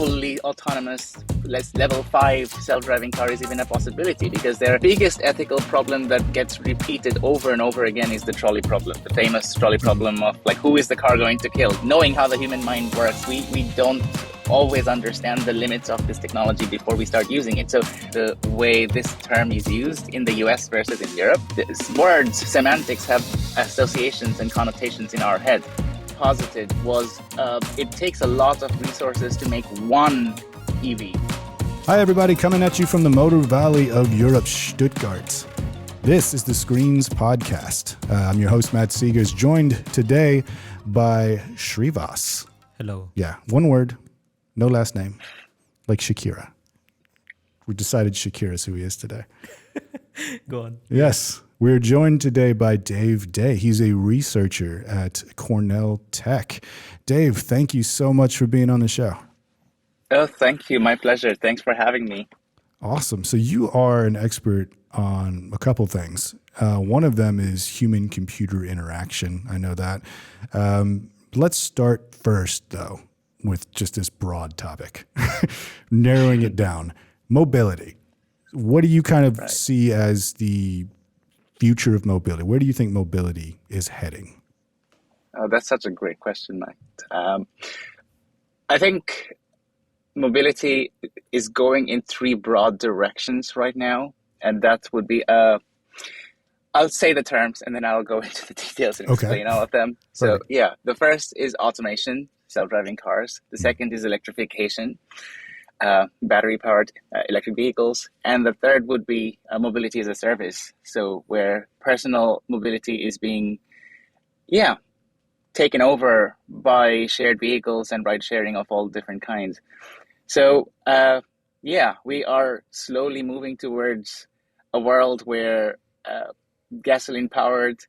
fully autonomous, level 5 self-driving car is even a possibility, because their biggest ethical problem that gets repeated over and over again is the trolley problem, the famous trolley problem of like, who is the car going to kill? Knowing how the human mind works, we don't always understand the limits of this technology before we start using it. So the way this term is used in the US versus in Europe, words, semantics have associations and connotations in our head. Posited was it takes a lot of resources to make one EV. Hi everybody, coming at you from the Motor Valley of Europe, Stuttgart. This is the Screens Podcast. I'm your host, Matt Sigers, joined today by Shrivas. Hello. Yeah, one word, no last name, like Shakira. We decided Shakira's who he is today. Go on. Yes. We're joined today by Dave Day. He's a researcher at Cornell Tech. Dave, thank you so much for being on the show. Oh, thank you. My pleasure. Thanks for having me. Awesome. So you are an expert on a couple things. One of them is human-computer interaction. I know that. Let's start first, though, with just this broad topic, narrowing it down. Mobility. What do you kind of see as the future of mobility? Where do you think mobility is heading? Oh, that's such a great question, Mike. I think mobility is going in three broad directions right now. And that would be, I'll say the terms and then I'll go into the details and explain all of them. So yeah, the first is automation, self-driving cars. The second is electrification, battery-powered electric vehicles. And the third would be mobility as a service. So where personal mobility is being, taken over by shared vehicles and ride sharing of all different kinds. So we are slowly moving towards a world where gasoline-powered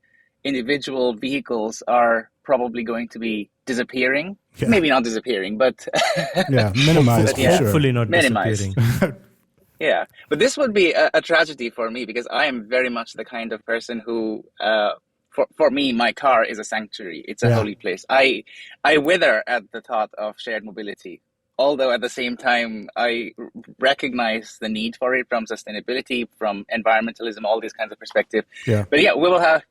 individual vehicles are probably going to be disappearing. Yeah. Maybe not disappearing, but minimized. Hopefully not minimized. Disappearing. Yeah, but this would be a tragedy for me, because I am very much the kind of person who, for me, my car is a sanctuary. It's a holy place. I wither at the thought of shared mobility. Although at the same time, I recognize the need for it from sustainability, from environmentalism, all these kinds of perspective. Yeah. But we will have,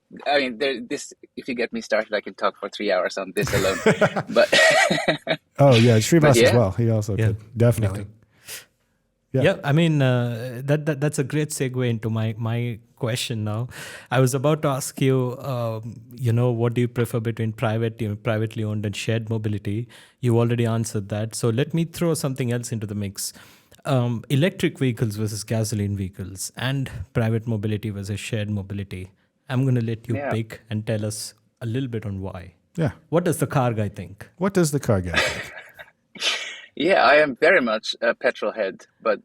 this, if you get me started, I can talk for 3 hours on this alone. But Shrivas as well. He also could. Definitely. Yeah, I mean, that's a great segue into my question now. I was about to ask you, what do you prefer between privately owned and shared mobility? You already answered that. So let me throw something else into the mix. Electric vehicles versus gasoline vehicles and private mobility versus shared mobility. I'm going to let you pick and tell us a little bit on why. Yeah. What does the car guy think? What does the car guy think? Yeah, I am very much a petrol head, but,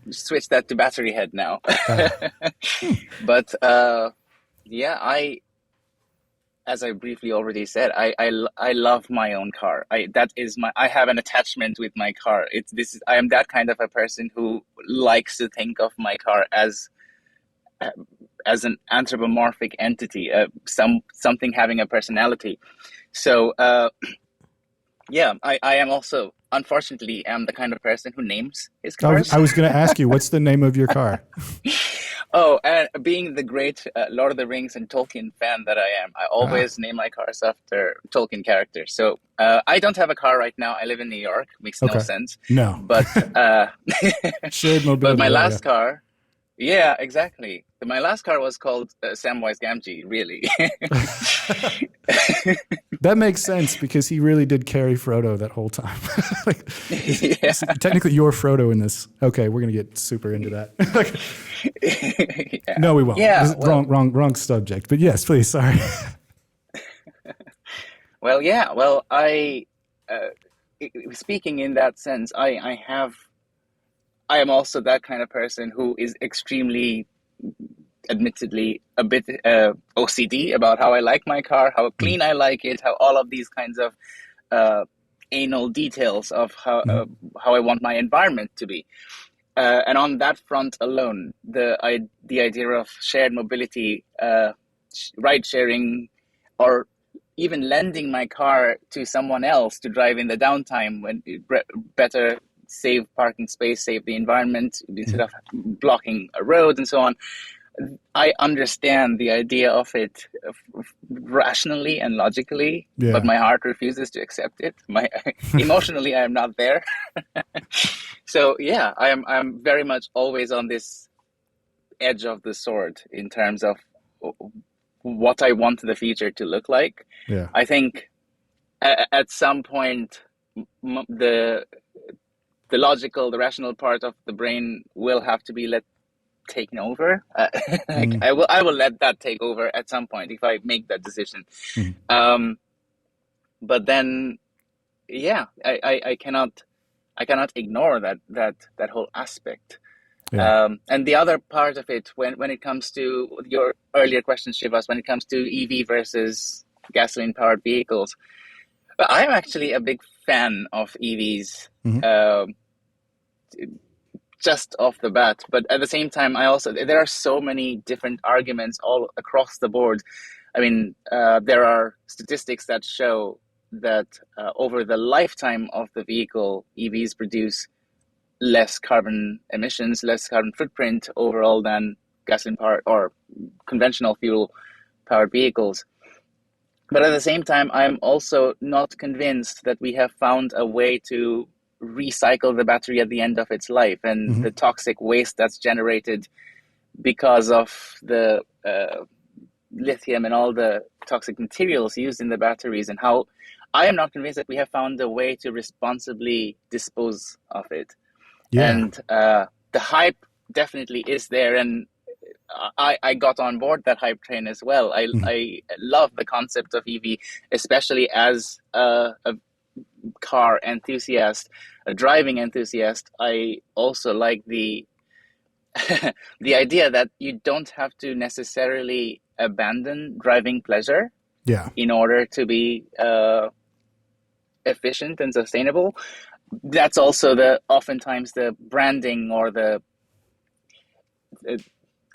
switch that to battery head now. But, as I briefly already said, I love my own car. I have an attachment with my car. I am that kind of a person who likes to think of my car as an anthropomorphic entity, something having a personality. So, I am also, unfortunately, am the kind of person who names his cars. I was going to ask you, what's the name of your car? And being the great Lord of the Rings and Tolkien fan that I am, I always name my cars after Tolkien characters. So I don't have a car right now. I live in New York. Makes no sense. No. But shared mobility. But my last car, yeah, exactly. My last car was called Samwise Gamgee, really. That makes sense, because he really did carry Frodo that whole time. Technically, you're Frodo in this. Okay, we're going to get super into that. No, we won't. Yeah, wrong subject. But yes, please, sorry. I speaking in that sense, I am also that kind of person who is extremely, admittedly, a bit OCD about how I like my car, how clean I like it, how all of these kinds of anal details of how I want my environment to be. And on that front alone, the idea of shared mobility, ride sharing, or even lending my car to someone else to drive in the downtime when better save parking space, save the environment instead of blocking a road and so on. I understand the idea of it rationally and logically, but my heart refuses to accept it. Emotionally, I am not there. So yeah, I'm very much always on this edge of the sword in terms of what I want the future to look like. Yeah. I think at some point the logical, the rational part of the brain will have to be taken over. I will let that take over at some point if I make that decision. But then, yeah, I cannot ignore that whole aspect. Yeah. And the other part of it, when it comes to your earlier question, Shivas, when it comes to EV versus gasoline powered vehicles, I'm actually a big fan of EVs. Just off the bat, but at the same time, there are so many different arguments all across the board. I mean, there are statistics that show that over the lifetime of the vehicle, EVs produce less carbon emissions, less carbon footprint overall than gasoline powered or conventional fuel powered vehicles. But at the same time, I'm also not convinced that we have found a way to recycle the battery at the end of its life, and the toxic waste that's generated because of the lithium and all the toxic materials used in the batteries, and how I am not convinced that we have found a way to responsibly dispose of it. Yeah. And the hype definitely is there, and I got on board that hype train as well. I love the concept of EV, especially as a car enthusiast, a driving enthusiast. I also like the the idea that you don't have to necessarily abandon driving pleasure in order to be efficient and sustainable. That's also oftentimes the branding or the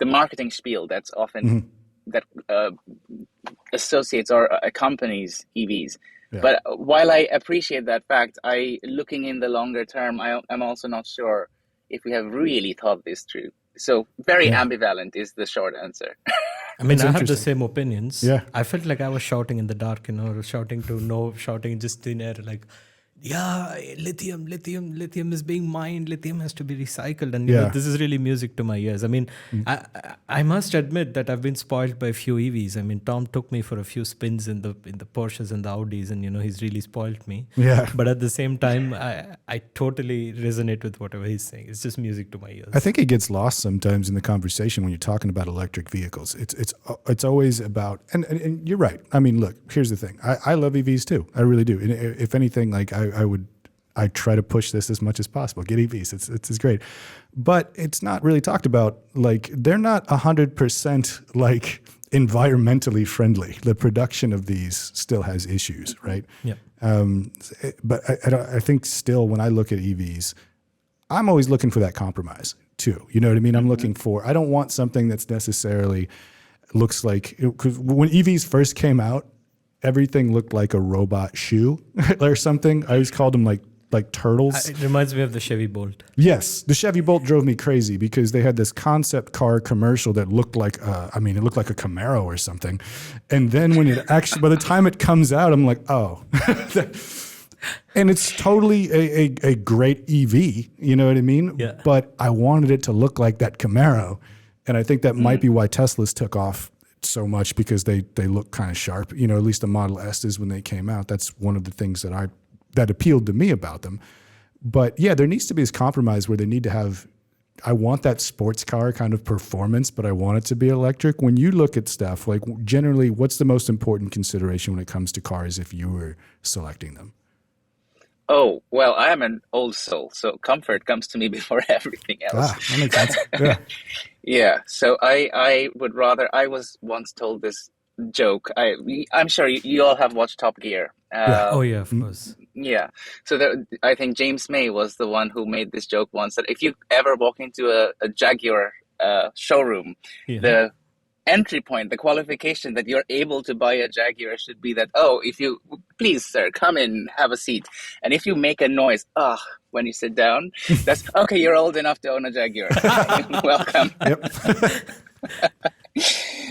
marketing spiel that's often that associates or accompanies EVs. Yeah. But while I appreciate that fact, looking in the longer term, I'm also not sure if we have really thought this through. So very ambivalent is the short answer. I mean, I have the same opinions. Yeah. I felt like I was shouting in the dark, shouting just in air, like, yeah, lithium is being mined, lithium has to be recycled, and this is really music to my ears. I mean, I must admit that I've been spoiled by a few EVs. I mean, Tom took me for a few spins in the Porsches and the Audis, and he's really spoiled me. Yeah. But at the same time, I totally resonate with whatever he's saying. It's just music to my ears. I think it gets lost sometimes in the conversation when you're talking about electric vehicles. It's always about, and you're right. I mean, look, here's the thing. I love EVs too. I really do. And if anything, like I try to push this as much as possible. Get EVs. It's great. But it's not really talked about. Like, they're not 100% like environmentally friendly. The production of these still has issues, right? Yeah. But I think still when I look at EVs, I'm always looking for that compromise too. You know what I mean? I'm looking for, I don't want something that's necessarily looks like, because when EVs first came out, everything looked like a robot shoe or something. I always called them like turtles. It reminds me of the Chevy Bolt. Yes, the Chevy Bolt drove me crazy because they had this concept car commercial that looked like, it looked like a Camaro or something. And then when it actually, by the time it comes out, I'm like, oh. And it's totally a great EV, you know what I mean? Yeah. But I wanted it to look like that Camaro. And I think that might be why Teslas took off so much, because they look kind of sharp. At least the Model S's when they came out. That's one of the things that appealed to me about them. But yeah, there needs to be this compromise where they need to have, I want that sports car kind of performance, but I want it to be electric. When you look at stuff, like generally, what's the most important consideration when it comes to cars if you were selecting them? Oh, well, I am an old soul, so comfort comes to me before everything else. That makes sense. Yeah. Yeah, so I would rather, I was once told this joke. I'm sure you all have watched Top Gear. Oh, yeah, of course. Yeah. So I think James May was the one who made this joke once, that if you ever walk into a Jaguar showroom, the entry point, the qualification that you're able to buy a Jaguar should be that, if you, please, sir, come in, have a seat. And if you make a noise, when you sit down, that's, okay, you're old enough to own a Jaguar. Welcome. Yep.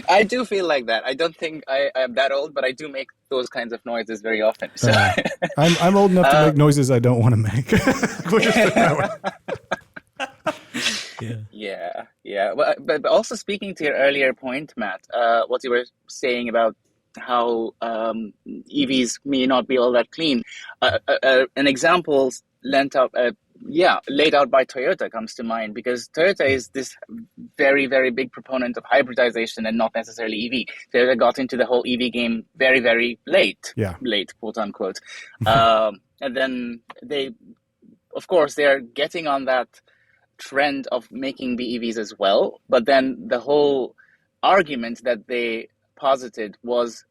I do feel like that. I don't think I am that old, but I do make those kinds of noises very often. So I'm old enough to make noises I don't want to make. We'll just put it that way. Yeah. Well, but also speaking to your earlier point, Matt, what you were saying about how EVs may not be all that clean. An example laid out by Toyota comes to mind, because Toyota is this very, very big proponent of hybridization and not necessarily EV. Toyota got into the whole EV game very, very late, quote unquote. And then they are getting on that trend of making BEVs as well. But then the whole argument that they posited was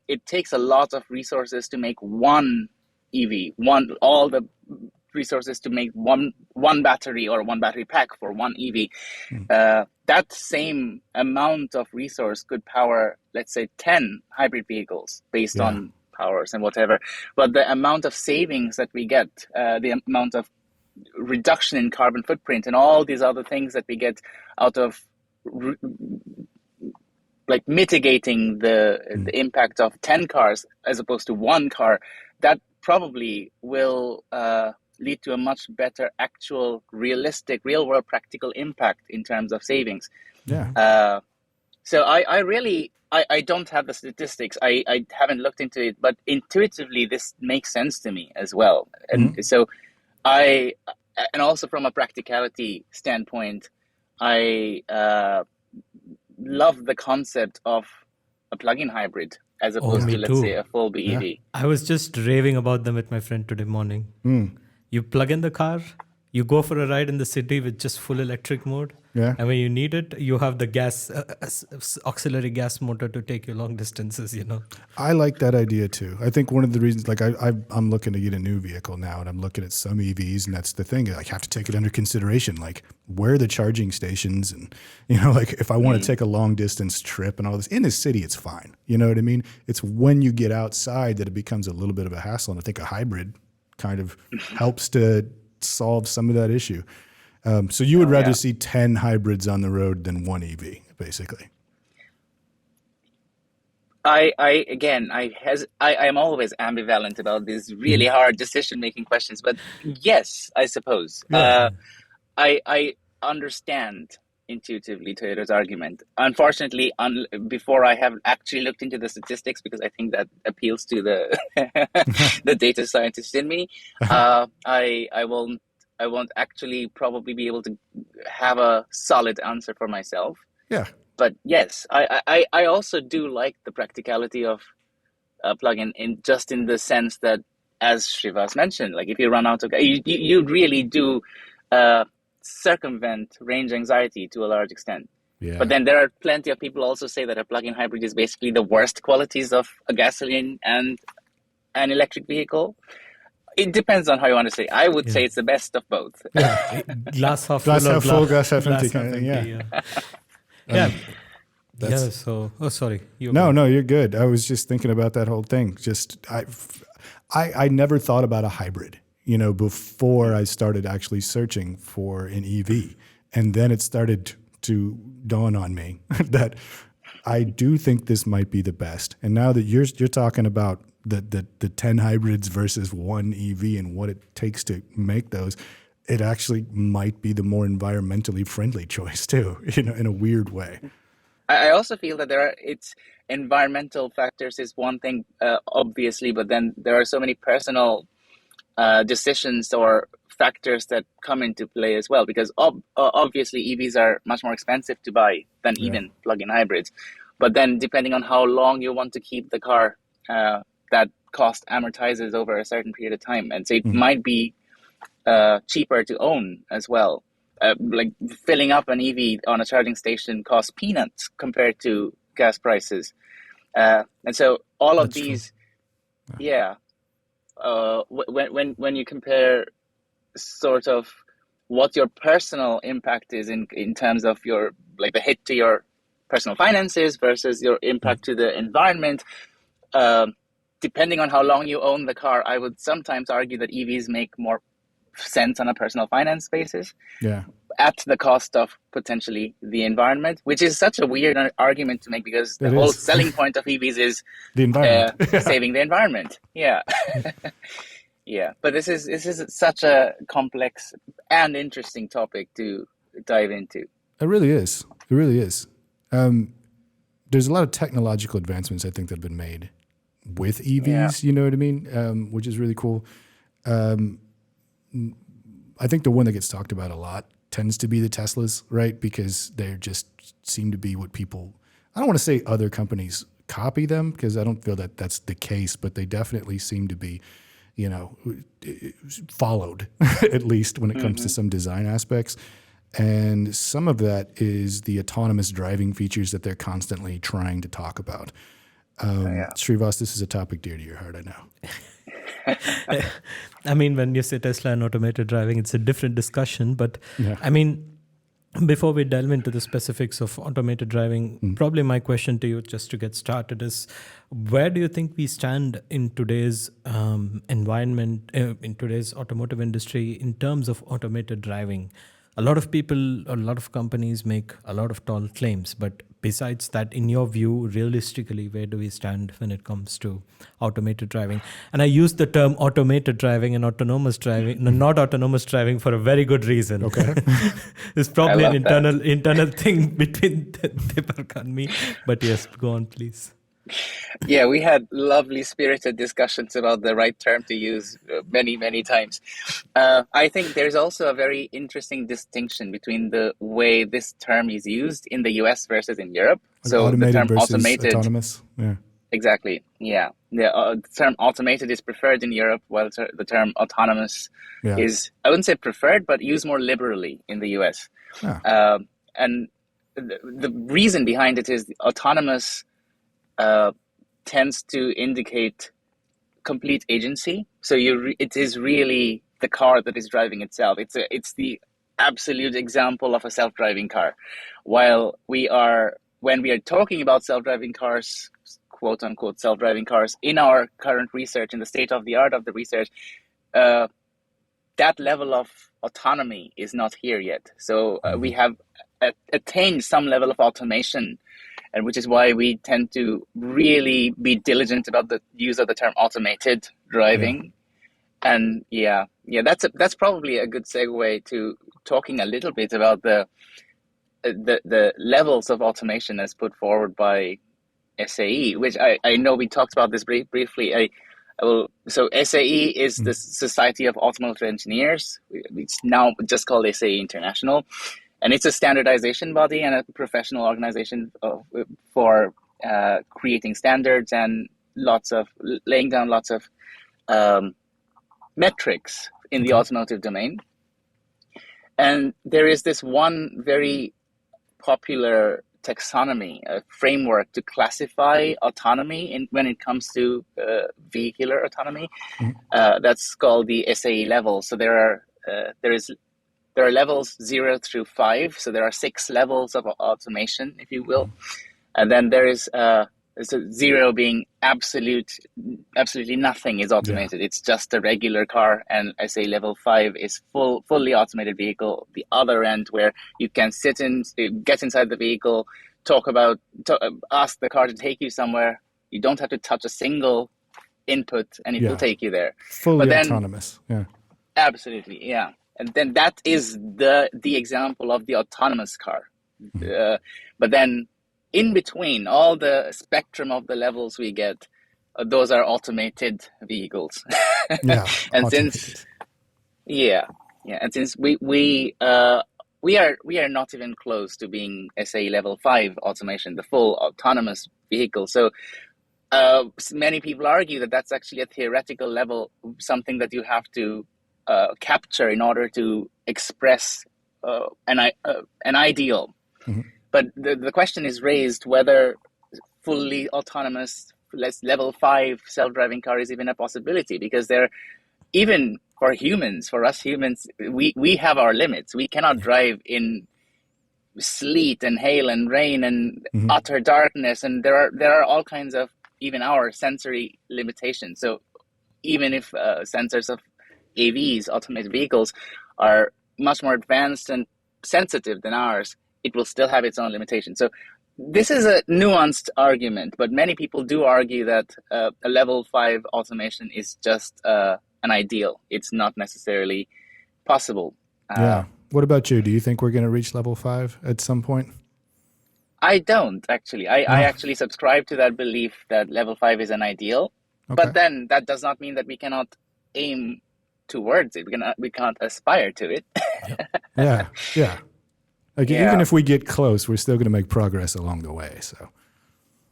it takes a lot of resources to make one EV, all the resources to make one battery or one battery pack for one EV. That same amount of resource could power, let's say, 10 hybrid vehicles based on powers and whatever. But the amount of savings that we get, the amount of reduction in carbon footprint and all these other things that we get out of mitigating the impact of 10 cars as opposed to one car, that probably will lead to a much better actual realistic real world practical impact in terms of savings. So I don't have the statistics. I haven't looked into it, but intuitively this makes sense to me as well. And so and also from a practicality standpoint, I love the concept of a plug-in hybrid as opposed to, let's say, a full BEV. I was just raving about them with my friend today morning. You plug in the car, you go for a ride in the city with just full electric mode. And when you need it, you have the gas auxiliary gas motor to take you long distances, I like that idea too. I think one of the reasons, I'm looking to get a new vehicle now, and I'm looking at some EVs, and that's the thing. I have to take it under consideration, like where are the charging stations, and if I want to take a long distance trip and all this in the city, it's fine. You know what I mean? It's when you get outside that it becomes a little bit of a hassle, and I think a hybrid kind of helps to solve some of that issue. So you would rather see 10 hybrids on the road than one EV, basically. I am always ambivalent about these really hard decision-making questions, but yes, I suppose. I understand intuitively Toyota's argument. Unfortunately, before I have actually looked into the statistics, because I think that appeals to the the data scientist in me, I won't actually probably be able to have a solid answer for myself. But yes, I also do like the practicality of a plugin in the sense that, as Shrivas mentioned, like if you run out of you really do circumvent range anxiety to a large extent. But then there are plenty of people also say that a plug-in hybrid is basically the worst qualities of a gasoline and an electric vehicle. It depends on how you want to say. I would say it's the best of both. Glass half full, glass half empty kind of thing. So, sorry. No, you're good. I was just thinking about that whole thing. I never thought about a hybrid, before I started actually searching for an EV. And then it started to dawn on me that I do think this might be the best. And now that you're talking about the 10 hybrids versus one EV and what it takes to make those, it actually might be the more environmentally friendly choice too, in a weird way. I also feel that it's environmental factors is one thing, obviously, but then there are so many personal decisions or factors that come into play as well, because obviously EVs are much more expensive to buy than even plug-in hybrids. But then depending on how long you want to keep the car, that cost amortizes over a certain period of time. And so it might be cheaper to own as well. Like filling up an EV on a charging station costs peanuts compared to gas prices. And so all of these, when you compare sort of what your personal impact is in terms of your, like the hit to your personal finances versus your impact to the environment. Depending on how long you own the car, I would sometimes argue that EVs make more sense on a personal finance basis. Yeah. At the cost of potentially the environment, which is such a weird argument to make, because the whole selling point of EVs is the environment, saving the environment. Yeah. Yeah. But this is such a complex and interesting topic to dive into. It really is. It really is. There's a lot of technological advancements, I think, that have been made with EVs, you know what I mean? Which is really cool. I think the one that gets talked about a lot tends to be the Teslas, right? Because they just seem to be what people, I don't want to say other companies copy them, because I don't feel that that's the case, but they definitely seem to be, you know, followed at least when it comes to some design aspects. And some of that is the autonomous driving features that they're constantly trying to talk about. Srivas, this is a topic dear to your heart, I know. I mean, when you say Tesla and automated driving, it's a different discussion. But I mean, before we delve into the specifics of automated driving, probably my question to you, just to get started, is where do you think we stand in today's environment, in today's automotive industry, in terms of automated driving? A lot of people, a lot of companies make a lot of tall claims, but besides that, in your view, realistically, where do we stand when it comes to automated driving? And I use the term automated driving and autonomous driving, not autonomous driving, for a very good reason. Okay. It's probably an internal thing between Debargha and me, but yes, go on, please. Yeah, we had lovely spirited discussions about the right term to use many, many times. I think there's also a very interesting distinction between the way this term is used in the US versus in Europe. Like so automated the term versus automated, autonomous. Yeah. Exactly. Yeah. The term automated is preferred in Europe, while the term autonomous is, I wouldn't say preferred, but used more liberally in the US. And the reason behind it is the autonomous tends to indicate complete agency. So it is really the car that is driving itself. It's the absolute example of a self-driving car. While when we are talking about self-driving cars, quote unquote self-driving cars, in our current research, in the state of the art of the research, that level of autonomy is not here yet. So we have attained some level of automation, and which is why we tend to really be diligent about the use of the term automated driving. And that's probably a good segue to talking a little bit about the levels of automation as put forward by SAE, which I know we talked about this briefly. So SAE is the Society of Automotive Engineers. It's now just called SAE International. And it's a standardization body and a professional organization for creating standards and laying down lots of metrics in the automotive domain. And there is this one very popular taxonomy, a framework to classify autonomy when it comes to vehicular autonomy. That's called the SAE level. So there are levels 0 through 5. So there are 6 levels of automation, if you will. And then there is so 0 being absolutely nothing is automated. It's just a regular car. And I say level 5 is fully automated vehicle, the other end, where you can get inside the vehicle, ask the car to take you somewhere. You don't have to touch a single input and it will take you there. Fully autonomous. Yeah. Absolutely. Yeah. And then that is the example of the autonomous car. But then in between all the spectrum of the levels we get, those are automated vehicles. And since we are not even close to being SAE level 5 automation, the full autonomous vehicle. So many people argue that that's actually a theoretical level, something that you have to capture in order to express an ideal. But the question is raised whether fully autonomous level 5 self-driving car is even a possibility, because even for us humans, we have our limits. We cannot drive in sleet and hail and rain and utter darkness, and there are all kinds of even our sensory limitations. So even if sensors of AVs, automated vehicles, are much more advanced and sensitive than ours, it will still have its own limitations. So this is a nuanced argument, but many people do argue that a level 5 automation is just an ideal. It's not necessarily possible. Yeah. What about you? Do you think we're going to reach level 5 at some point? I don't, actually. I actually subscribe to that belief that level 5 is an ideal. Okay. But then that does not mean that we cannot aim towards it. We can't aspire to it. Yeah. Like even if we get close, we're still going to make progress along the way. So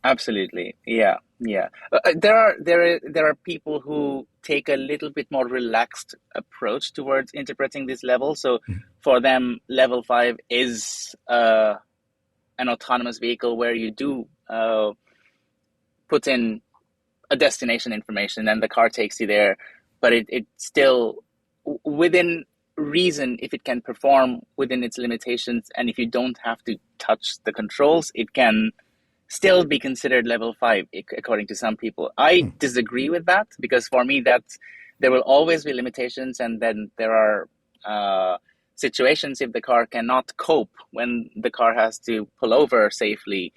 absolutely, yeah. There are people who take a little bit more relaxed approach towards interpreting this level. So for them, level 5 is an autonomous vehicle where you do put in a destination information and the car takes you there, but it still within reason, if it can perform within its limitations and if you don't have to touch the controls, it can still be considered level 5 according to some people. I disagree with that, because for me there will always be limitations, and then there are situations if the car cannot cope when the car has to pull over safely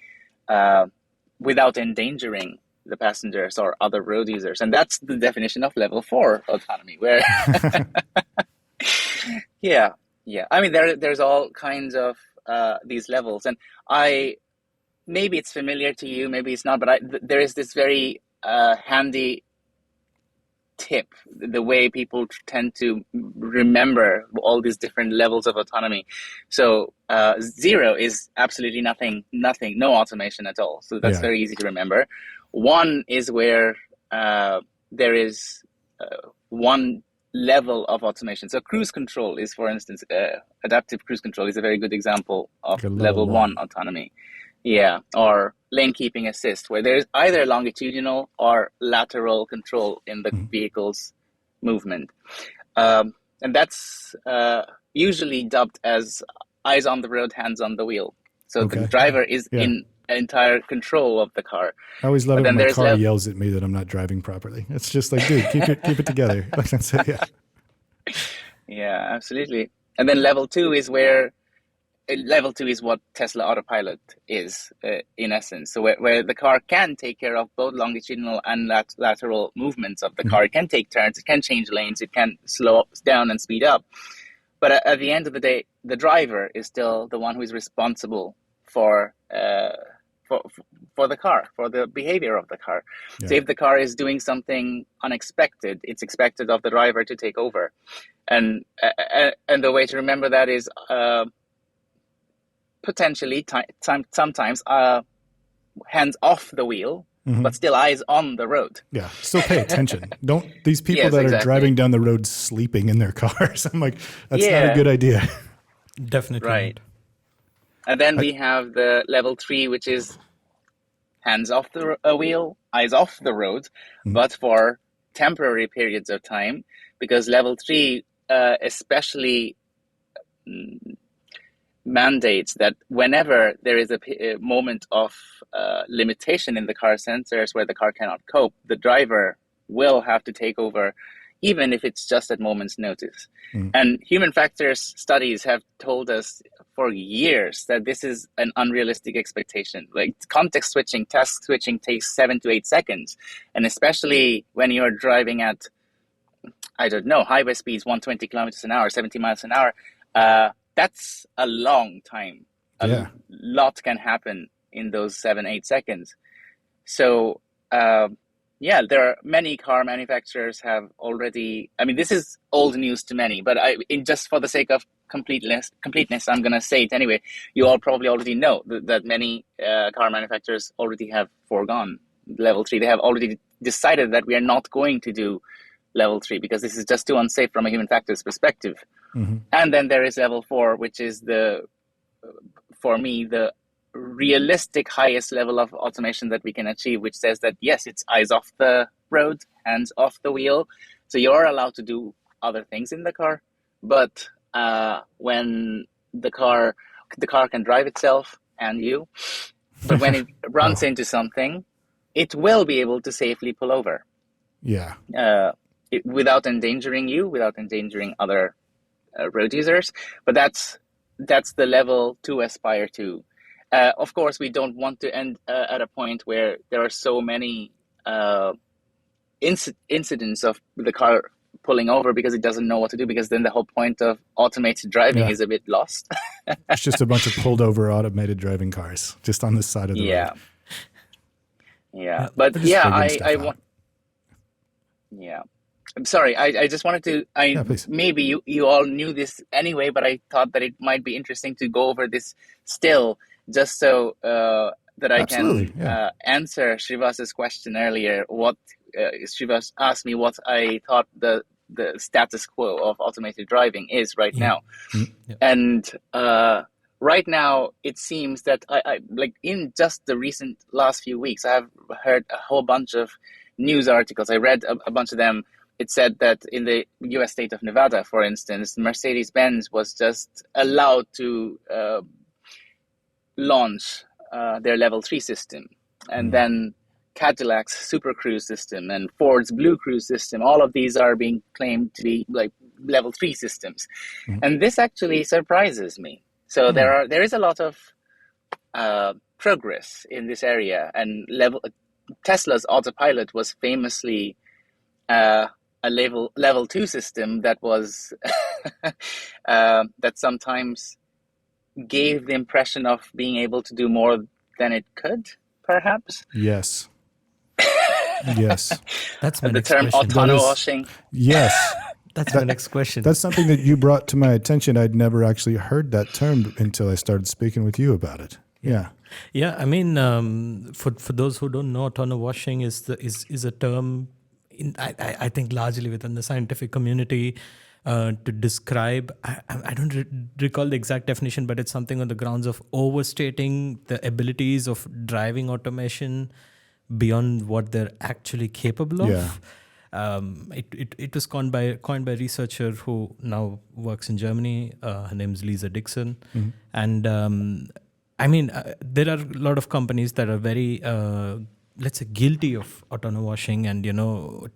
without endangering the passengers or other road users. And that's the definition of level 4 autonomy, where yeah. I mean, there's all kinds of these levels, and maybe it's familiar to you, maybe it's not, but there is this very handy tip, the way people tend to remember all these different levels of autonomy. So 0 is absolutely nothing, no automation at all. So that's very easy to remember. 1 is where there is one level of automation. So cruise control is, for instance, adaptive cruise control is a very good example of level 1 autonomy. Yeah, or lane keeping assist, where there's either longitudinal or lateral control in the vehicle's movement. And that's usually dubbed as eyes on the road, hands on the wheel. So the driver is in entire control of the car. I always love it when my car yells at me that I'm not driving properly. It's just like, dude, keep it together. That's it, yeah. Yeah, absolutely. And then level 2 is where level 2 is what Tesla Autopilot is, in essence. So where the car can take care of both longitudinal and lateral movements of the car. It can take turns, it can change lanes, it can slow down and speed up. But at the end of the day, the driver is still the one who is responsible for the car, for the behavior of the car. Yeah. So if the car is doing something unexpected, it's expected of the driver to take over. And the way to remember that is potentially sometimes hands off the wheel, but still eyes on the road. Yeah, still pay attention. Don't these people that are driving down the road sleeping in their cars, I'm like, that's not a good idea. Definitely right. Not. And then we have the level 3, which is hands off the wheel, eyes off the road, but for temporary periods of time, because level 3 especially mandates that whenever there is a moment of limitation in the car sensors where the car cannot cope, the driver will have to take over, even if it's just at moment's notice. And human factors studies have told us for years that this is an unrealistic expectation. Like context switching, task switching takes 7 to 8 seconds. And especially when you're driving at, I don't know, highway speeds, 120 kilometers an hour, 70 miles an hour, that's a long time. A lot can happen in those 7-8 seconds. So, there are many car manufacturers have already, I mean, this is old news to many, but just for the sake of completeness, I'm going to say it anyway. You all probably already know that many car manufacturers already have foregone level 3. They have already decided that we are not going to do level 3 because this is just too unsafe from a human factors perspective. And then there is level 4, which is for me, the realistic highest level of automation that we can achieve, which says that, yes, it's eyes off the road, hands off the wheel. So you're allowed to do other things in the car. But when the car can drive itself and you, but when it runs into something, it will be able to safely pull over. Yeah. Without endangering you, without endangering other road users. But that's the level to aspire to. Of course, we don't want to end at a point where there are so many incidents of the car pulling over because it doesn't know what to do, because then the whole point of automated driving is a bit lost. It's just a bunch of pulled over automated driving cars just on the side of the road. Yeah. But I want. Yeah. I'm sorry. I just wanted to. Maybe you all knew this anyway, but I thought that it might be interesting to go over this still, just so that I can answer Shrivas's question earlier. Shrivas asked me what I thought the status quo of automated driving is right now, and right now it seems that I like in just the recent last few weeks I have heard a whole bunch of news articles. I read a bunch of them. It said that in the U.S. state of Nevada, for instance, Mercedes-Benz was just allowed to launch their Level 3 system. And then Cadillac's Super Cruise system and Ford's Blue Cruise system, all of these are being claimed to be like Level 3 systems. And this actually surprises me. So there is a lot of progress in this area. And Tesla's autopilot was famously a level 2 system that was that sometimes gave the impression of being able to do more than it could, perhaps. Yes. That's my the next term question. autono-washing. Yes. That's my next question. That's something that you brought to my attention. I'd never actually heard that term until I started speaking with you about it. Yeah. Yeah, I mean, for those who don't know, autono-washing is a term I think largely within the scientific community to describe, I don't recall the exact definition, but it's something on the grounds of overstating the abilities of driving automation beyond what they're actually capable of. It was coined by a researcher who now works in Germany. Her name's Lisa Dixon. And I mean, there are a lot of companies that are very let's say guilty of autono-washing, and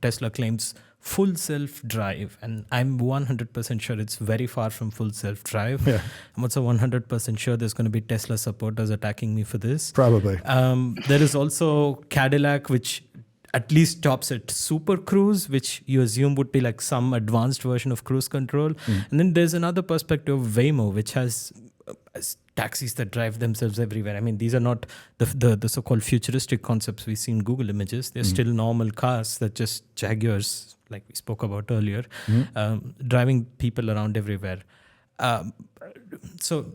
Tesla claims full self-drive, and I'm 100% sure it's very far from full self-drive. I'm also 100% sure there's going to be Tesla supporters attacking me for this. Probably. There is also Cadillac, which at least stops at Super Cruise, which you assume would be like some advanced version of cruise control. And then there's another perspective of Waymo, which has taxis that drive themselves everywhere. I mean, these are not the so-called futuristic concepts we see in Google Images. They're still normal cars that just Jaguars, like we spoke about earlier, driving people around everywhere. So,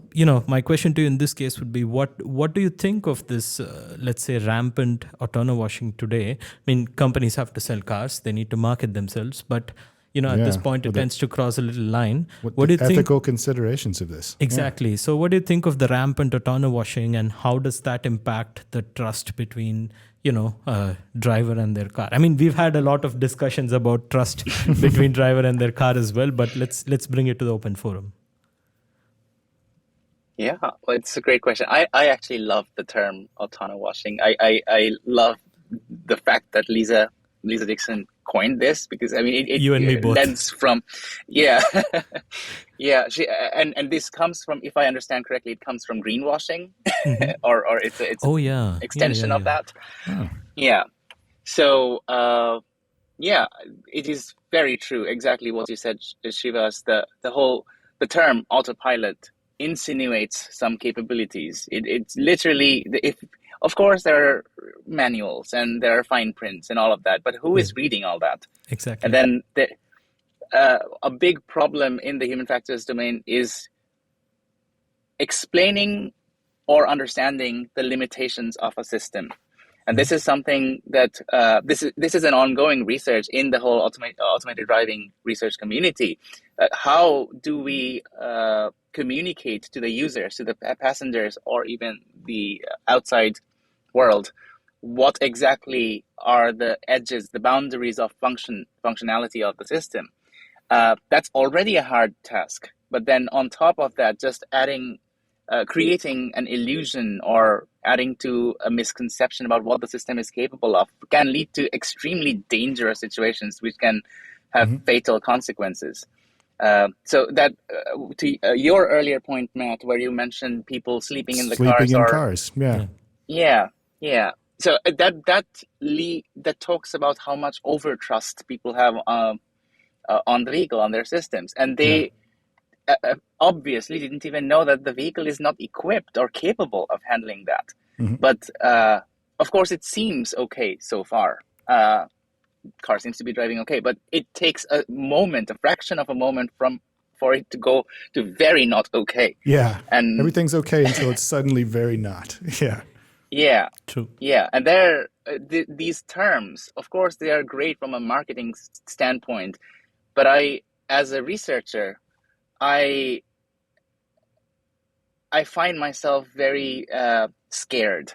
my question to you in this case would be, what do you think of this, let's say, rampant autono-washing today? I mean, companies have to sell cars. They need to market themselves. But at this point, it tends to cross a little line. What do you think? Ethical considerations of this. Exactly. Yeah. So what do you think of the rampant autono-washing, and how does that impact the trust between, driver and their car? I mean, we've had a lot of discussions about trust between driver and their car as well, but let's bring it to the open forum. Yeah, well, it's a great question. I actually love the term autono-washing. I love the fact that Lisa Dixon coined this, because I mean it you and me both. Lends from she and this comes from, if I understand correctly, it comes from greenwashing. or it's an extension of that. So it is very true, exactly what you said, Shivas. The term autopilot insinuates some capabilities. It's literally, of course, there are manuals and there are fine prints and all of that, but who is reading all that? Exactly. And then a big problem in the human factors domain is explaining or understanding the limitations of a system. And this is something that this is an ongoing research in the whole automated driving research community. How do we communicate to the users, to the passengers, or even the outside world, what exactly are the edges, the boundaries of functionality of the system? That's already a hard task. But then on top of that, just adding creating an illusion or adding to a misconception about what the system is capable of can lead to extremely dangerous situations, which can have fatal consequences. So that to your earlier point, Matt, where you mentioned people sleeping in the cars, cars, yeah. So that talks about how much overtrust people have on the vehicle, on their systems, and they obviously didn't even know that the vehicle is not equipped or capable of handling that. But of course, it seems okay so far. Car seems to be driving okay, but it takes a moment, a fraction of a moment for it to go to very not okay. Yeah, and everything's okay until it's suddenly very not. Yeah, true. Yeah, and these terms, of course, they are great from a marketing standpoint, but as a researcher, I find myself very scared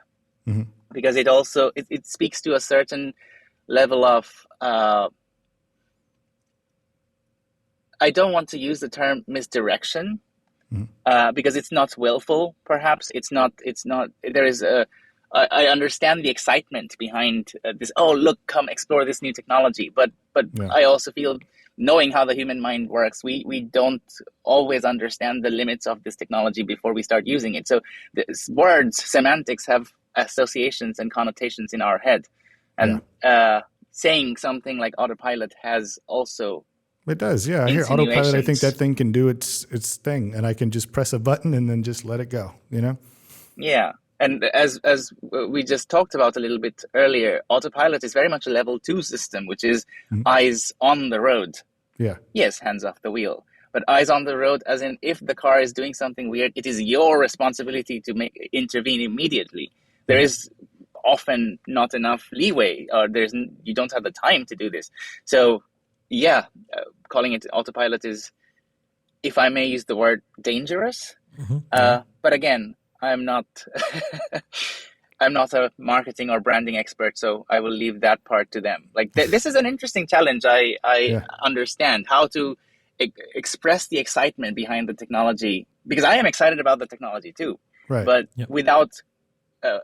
because it speaks to a certain level of I don't want to use the term misdirection because it's not willful. Perhaps it's not. There is I understand the excitement behind this. Oh, look, come explore this new technology. But I also feel, knowing how the human mind works, we don't always understand the limits of this technology before we start using it. So words, semantics have associations and connotations in our head, and saying something like autopilot has also. It does, yeah. I hear autopilot. I think that thing can do its thing, and I can just press a button and then just let it go. Yeah, and as we just talked about a little bit earlier, autopilot is very much a level 2 system, which is eyes on the road. Yeah. Yes, hands off the wheel, but eyes on the road, as in if the car is doing something weird, it is your responsibility to intervene immediately. There is often not enough leeway, or you don't have the time to do this. So. Yeah, calling it autopilot is, if I may use the word, dangerous. But again, I'm not a marketing or branding expert, so I will leave that part to them. Like this is an interesting challenge. I understand how to express the excitement behind the technology, because I am excited about the technology too. Right. But without the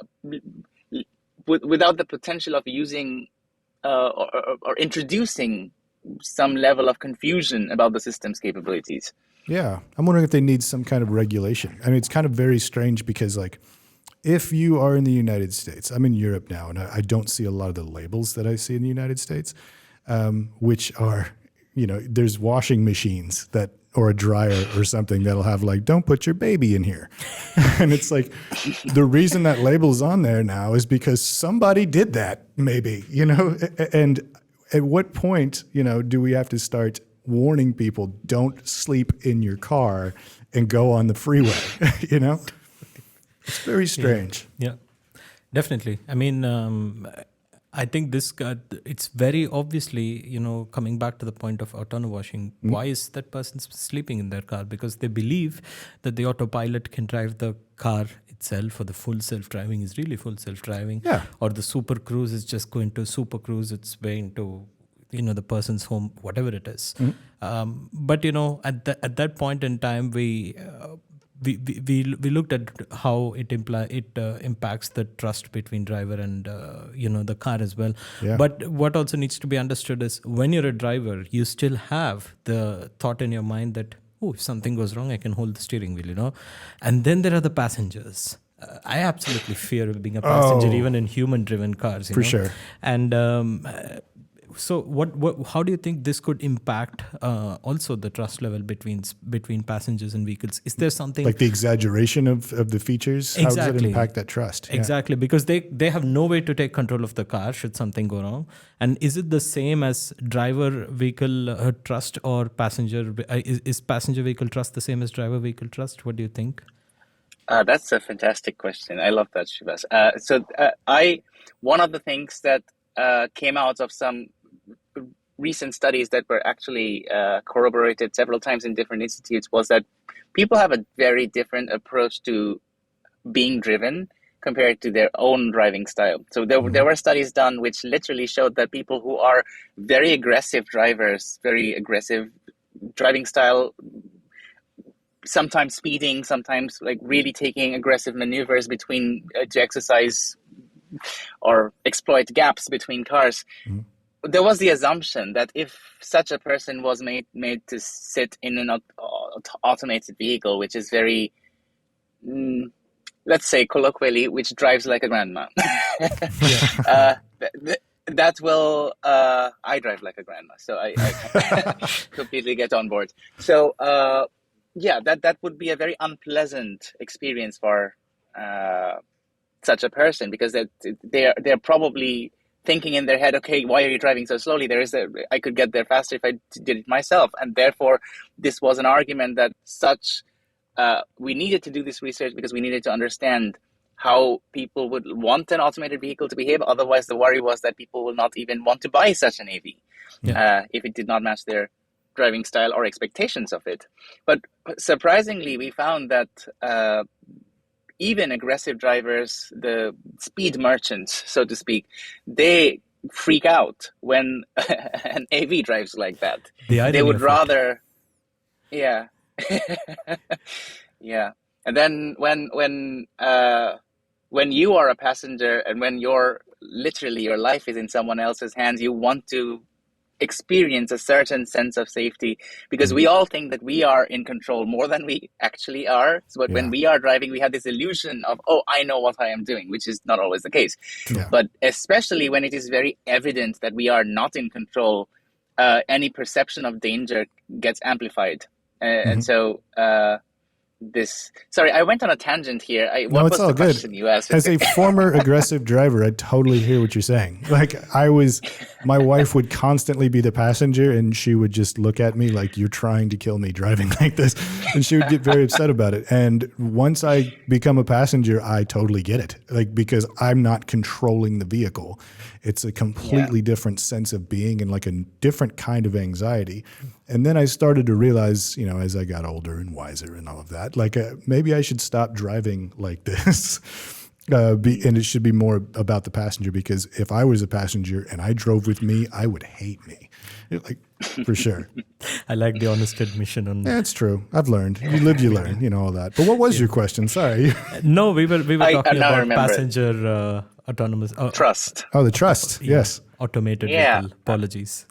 potential of using or introducing some level of confusion about the system's capabilities. Yeah. I'm wondering if they need some kind of regulation. I mean, it's kind of very strange because, like, if you are in the United States, I'm in Europe now, and I don't see a lot of the labels that I see in the United States, which are, there's washing machines or a dryer or something that'll have like, don't put your baby in here. And it's like, the reason that label's on there now is because somebody did that, maybe, and at what point, do we have to start warning people, don't sleep in your car and go on the freeway? It's very strange. Yeah, definitely. I mean, I think it's very obviously, coming back to the point of auto washing, why is that person sleeping in their car? Because they believe that the autopilot can drive the car itself, or the full self-driving is really full self-driving, or the super cruise is just going to super cruise its way into the person's home, whatever it is. But at that point in time, we looked at how it impacts the trust between driver and the car as well. But what also needs to be understood is, when you're a driver, you still have the thought in your mind that, if something goes wrong, I can hold the steering wheel, And then there are the passengers. I absolutely fear being a passenger, even in human-driven cars. For sure. And so, how do you think this could impact also the trust level between passengers and vehicles? Is there something like the exaggeration of the features? Exactly. How does it impact that trust? Exactly, because they have no way to take control of the car should something go wrong. And is it the same as driver vehicle trust, or passenger? Is passenger vehicle trust the same as driver vehicle trust? What do you think? That's a fantastic question. I love that, Shivas. One of the things that came out of some recent studies that were actually corroborated several times in different institutes was that people have a very different approach to being driven compared to their own driving style. So there were studies done which literally showed that people who are very aggressive drivers, very aggressive driving style, sometimes speeding, sometimes like really taking aggressive maneuvers between to exercise or exploit gaps between cars. Mm-hmm. There was the assumption that if such a person was made to sit in an automated vehicle, which is very, let's say colloquially, which drives like a grandma, that will, I drive like a grandma, so I completely get on board. So that would be a very unpleasant experience for such a person, because they're probably thinking in their head, okay, why are you driving so slowly? I could get there faster if I did it myself. And therefore, this was an argument that we needed to do this research because we needed to understand how people would want an automated vehicle to behave. Otherwise, the worry was that people will not even want to buy such an AV if it did not match their driving style or expectations of it. But surprisingly, we found that even aggressive drivers, the speed merchants, so to speak, they freak out when an AV drives like that. They would rather, yeah. Yeah. And then when you are a passenger and when your life is in someone else's hands, you want to experience a certain sense of safety, because we all think that we are in control more than we actually are. But when we are driving, we have this illusion of, oh, I know what I am doing, which is not always the case. Yeah. But especially when it is very evident that we are not in control, any perception of danger gets amplified. And so sorry, I went on a tangent here. What was the question you asked? As a former aggressive driver, I totally hear what you're saying. Like my wife would constantly be the passenger, and she would just look at me like, you're trying to kill me driving like this. And she would get very upset about it. And once I become a passenger, I totally get it. Like, because I'm not controlling the vehicle. It's a completely different sense of being and like a different kind of anxiety. And then I started to realize, as I got older and wiser and all of that, like maybe I should stop driving like this. And it should be more about the passenger, because if I was a passenger and I drove with me, I would hate me. Like, for sure. I like the honest admission on that. Yeah, it's true. I've learned. You live, you learn, all that. But what was your question? Sorry. No, we were talking about passenger autonomous. Trust. Oh, the trust. Yes. Automated vehicle. Apologies.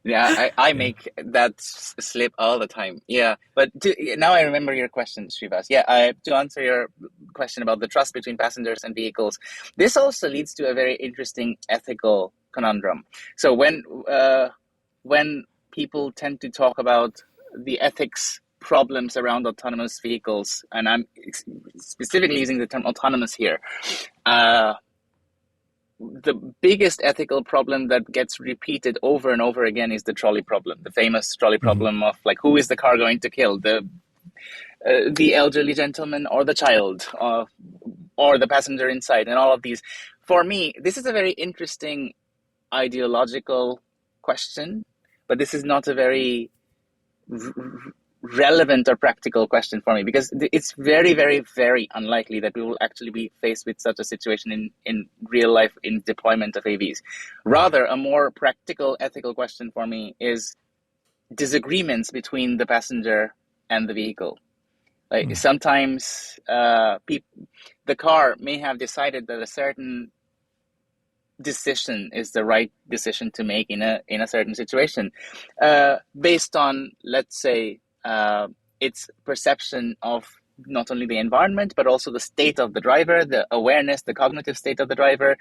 Yeah, I make that slip all the time. Yeah, but now I remember your question, Shrivas. Yeah, to answer your question about the trust between passengers and vehicles, this also leads to a very interesting ethical conundrum. So when people tend to talk about the ethics problems around autonomous vehicles, and I'm specifically using the term autonomous here, the biggest ethical problem that gets repeated over and over again is the trolley problem, the famous trolley problem of like, who is the car going to kill, the elderly gentleman or the child or the passenger inside, and all of these. For me, this is a very interesting ideological question, but this is not a very relevant or practical question for me, because it's very, very, very unlikely that we will actually be faced with such a situation in real life in deployment of AVs. Rather, a more practical ethical question for me is disagreements between the passenger and the vehicle. Like sometimes the car may have decided that a certain decision is the right decision to make in a certain situation, based on, let's say, its perception of not only the environment, but also the state of the driver, the awareness, the cognitive state of the driver.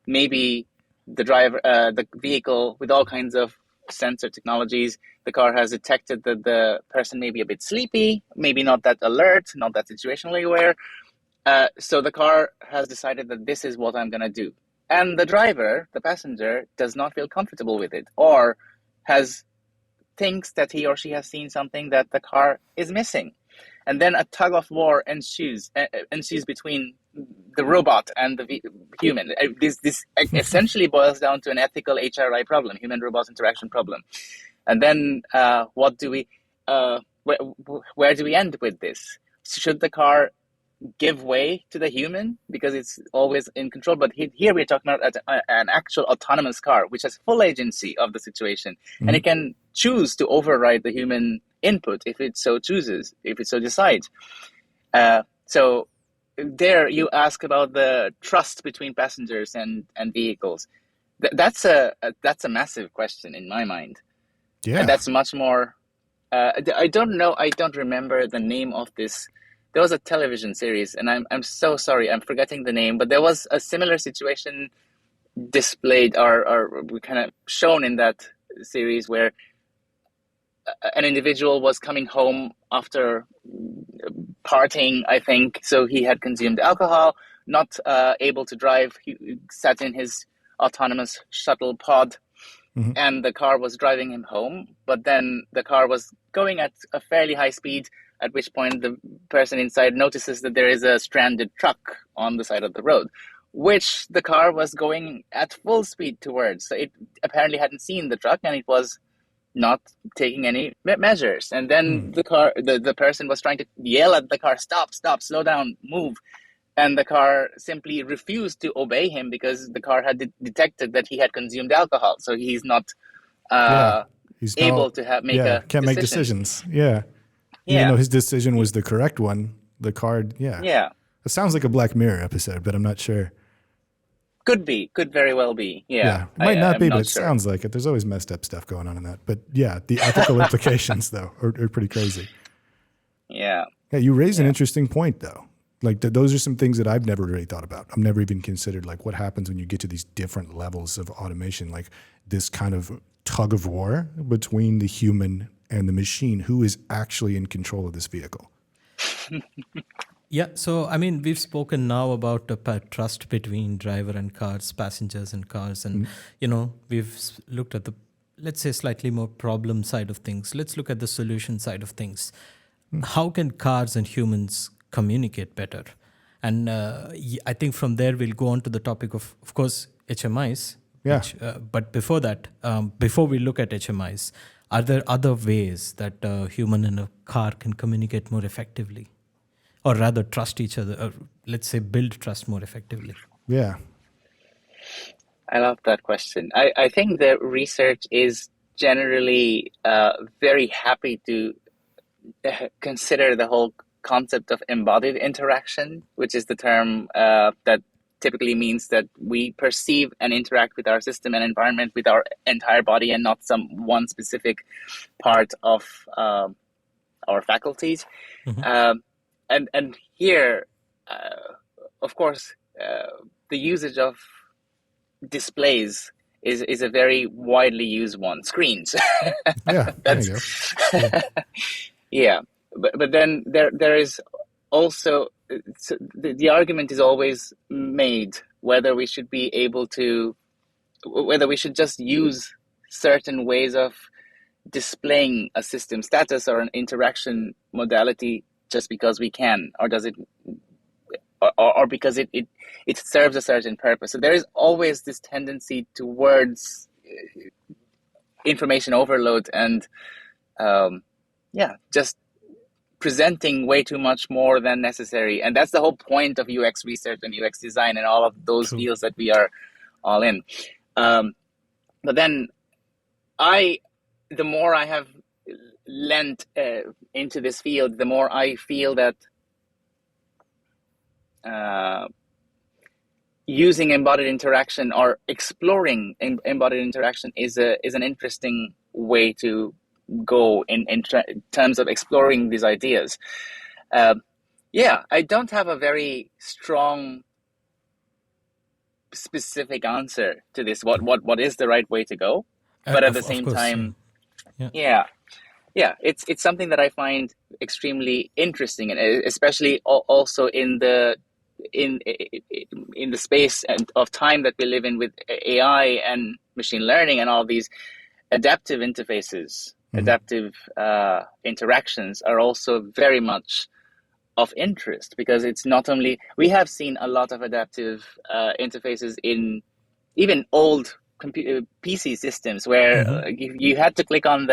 Maybe the vehicle, with all kinds of sensor technologies, the car has detected that the person may be a bit sleepy, maybe not that alert, not that situationally aware. So the car has decided that this is what I'm going to do. And the driver, the passenger, does not feel comfortable with it, or thinks that he or she has seen something that the car is missing. And then a tug of war ensues between the robot and the human. This essentially boils down to an ethical HRI problem, human-robot interaction problem. And then what do we, where do we end with this? Should the car give way to the human because it's always in control. But here we're talking about an actual autonomous car, which has full agency of the situation, and it can choose to override the human input if it so chooses, if it so decides. So there you ask about the trust between passengers and vehicles. That's a massive question in my mind. Yeah. And that's much more, I don't remember the name of this. There was a television series, and I'm so sorry, I'm forgetting the name, but there was a similar situation displayed or kind of shown in that series where an individual was coming home after partying, I think. So he had consumed alcohol, not able to drive. He sat in his autonomous shuttle pod, and the car was driving him home. But then the car was going at a fairly high speed, at which point the person inside notices that there is a stranded truck on the side of the road, which the car was going at full speed towards. So it apparently hadn't seen the truck, and it was not taking any measures. And then the person was trying to yell at the car, stop, slow down, move. And the car simply refused to obey him because the car had detected that he had consumed alcohol. So he's not he's able to make a can't make decision. decisions. Yeah. Even though his decision was the correct one, the car, It sounds like a Black Mirror episode, but I'm not sure. Could very well be. Yeah. It might not be, but it sure. sounds like it. There's always messed up stuff going on in that. But yeah, the ethical implications, though, are pretty crazy. Yeah. Yeah, you raise an interesting point, though. Like those are some things that I've never really thought about. I've never even considered like what happens when you get to these different levels of automation, like this kind of tug of war between the human and the machine. Who is actually in control of this vehicle? Yeah, so I mean, we've spoken now about the trust between driver and cars, passengers and cars, and we've looked at the, let's say, slightly more problem side of things. Let's look at the solution side of things. How can cars and humans communicate better? And I think from there we'll go on to the topic of course, HMIs. Yeah. But before that, before we look at HMIs, are there other ways that a human and a car can communicate more effectively? Or rather trust each other, or let's say build trust more effectively? Yeah. I love that question. I think the research is generally very happy to consider the whole concept of embodied interaction, which is the term that typically means that we perceive and interact with our system and environment with our entire body and not some one specific part of our faculties. And here, of course, the usage of displays is a very widely used one. Screens. Yeah, there you go. Yeah. But then there is also, so the argument is always made whether we should just use certain ways of displaying a system status or an interaction modality just because we can, or does it, or because it serves a certain purpose. So there is always this tendency towards information overload and just presenting way too much more than necessary. And that's the whole point of UX research and UX design and all of those fields that we are all in. But then the more I have lent into this field, the more I feel that using embodied interaction or exploring embodied interaction is an interesting way to go in terms of exploring these ideas. I don't have a very strong specific answer to this. What is the right way to go? But at the same time, it's something that I find extremely interesting, and especially also in the space and of time that we live in with AI and machine learning and all these adaptive interfaces. Adaptive interactions are also very much of interest, because it's not only, we have seen a lot of adaptive interfaces in even old PC systems where you had to click on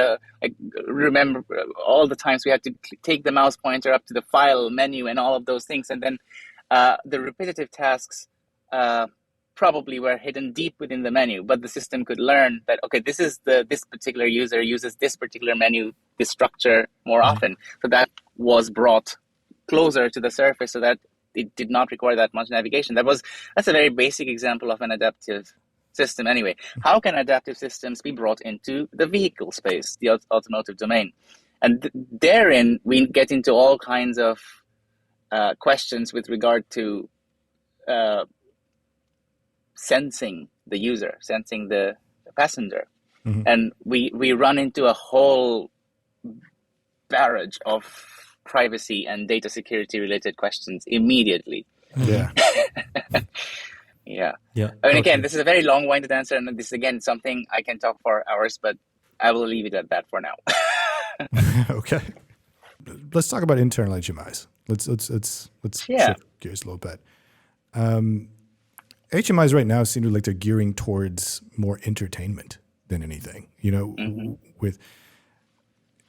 remember all the times we had to take the mouse pointer up to the file menu and all of those things. And then the repetitive tasks probably were hidden deep within the menu, but the system could learn that, okay, this particular user uses this particular menu, this structure more often. So that was brought closer to the surface so that it did not require that much navigation. That's a very basic example of an adaptive system anyway. How can adaptive systems be brought into the vehicle space, the automotive domain? And therein, we get into all kinds of questions with regard to sensing the user, sensing the passenger. And we run into a whole barrage of privacy and data security related questions immediately. Yeah. Yeah. Yeah. I mean, again, this is a very long-winded answer, and this is, again, something I can talk for hours, but I will leave it at that for now. Okay. Let's talk about internal HMIs. Let's shift gears a little bit. HMIs right now seem to like they're gearing towards more entertainment than anything.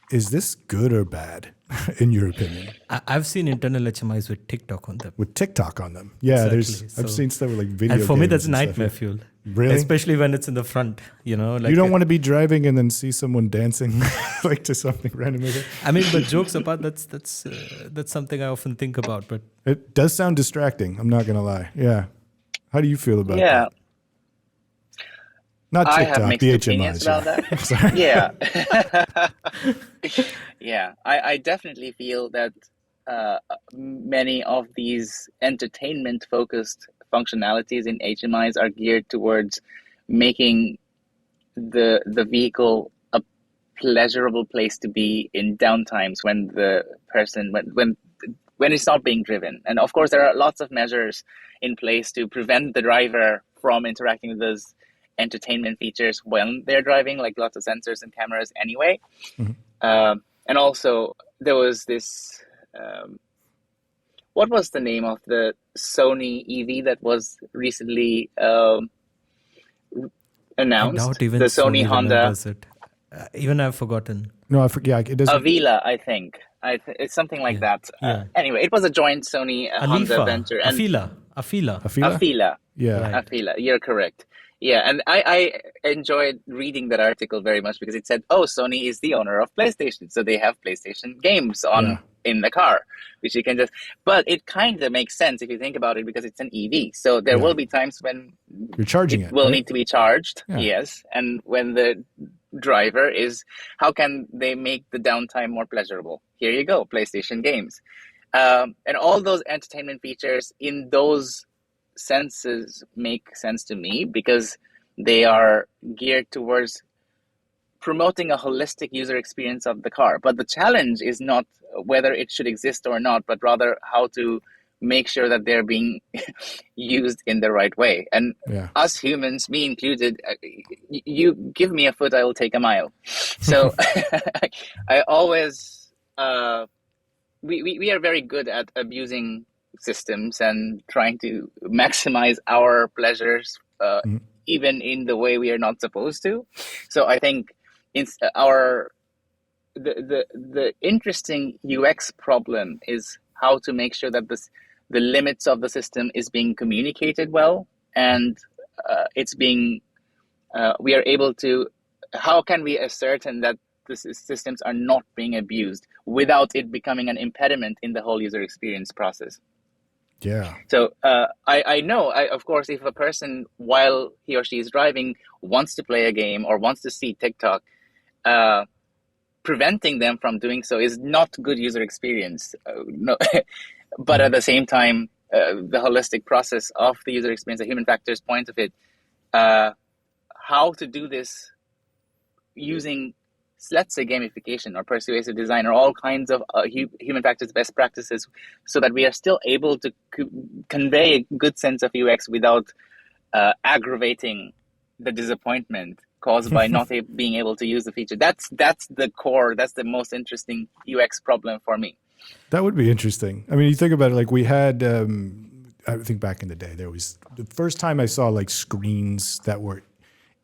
Is this good or bad, in your opinion? I've seen internal HMIs with TikTok on them. With TikTok on them, yeah. Exactly. I've seen stuff with like video. And for me, games that's and nightmare stuff. fuel. Really? Especially when it's in the front. Like you don't want to be driving and then see someone dancing like to something random. I mean, but jokes apart, that's something I often think about. But it does sound distracting. I'm not gonna lie. Yeah. How do you feel about that? Not TikTok, I have mixed the opinions HMIs. about that. Sorry. Yeah. I definitely feel that many of these entertainment-focused functionalities in HMIs are geared towards making the vehicle a pleasurable place to be in downtimes when the person when it's not being driven. And of course, there are lots of measures in place to prevent the driver from interacting with those entertainment features when they're driving, like lots of sensors and cameras anyway. And also there was this what was the name of the Sony EV that was recently announced? I doubt even the Sony Honda. It. Even I've forgotten. No, I forget. It doesn't. Avila, I think. It's something like that. Anyway, it was a joint Sony Honda venture. And Afila. Yeah. Right. Afila, you're correct. Yeah, and I enjoyed reading that article very much because it said, Sony is the owner of PlayStation, so they have PlayStation games in the car, which you can just... But it kind of makes sense if you think about it because it's an EV. So there will be times when you're charging it will need to be charged, yes, and when the driver is... How can they make the downtime more pleasurable? Here you go, PlayStation games. And all those entertainment features in those senses make sense to me because they are geared towards promoting a holistic user experience of the car. But the challenge is not whether it should exist or not, but rather how to make sure that they're being used in the right way. And us humans, me included, you give me a foot, I will take a mile. So I always, we are very good at abusing systems and trying to maximize our pleasures, even in the way we are not supposed to. So I think it's the interesting UX problem is how to make sure that the limits of the system is being communicated well, and it's being we are able to. How can we ascertain that the systems are not being abused without it becoming an impediment in the whole user experience process? Yeah. So I know, of course, if a person, while he or she is driving, wants to play a game or wants to see TikTok, preventing them from doing so is not good user experience. No, but at the same time, the holistic process of the user experience, the human factors point of it, how to do this using, let's say, gamification or persuasive design or all kinds of human factors best practices so that we are still able to convey a good sense of UX without aggravating the disappointment caused by not being able to use the feature. That's the core, that's the most interesting UX problem for me. That would be interesting. I mean, you think about it, like we had, I think back in the day, there was the first time I saw like screens that were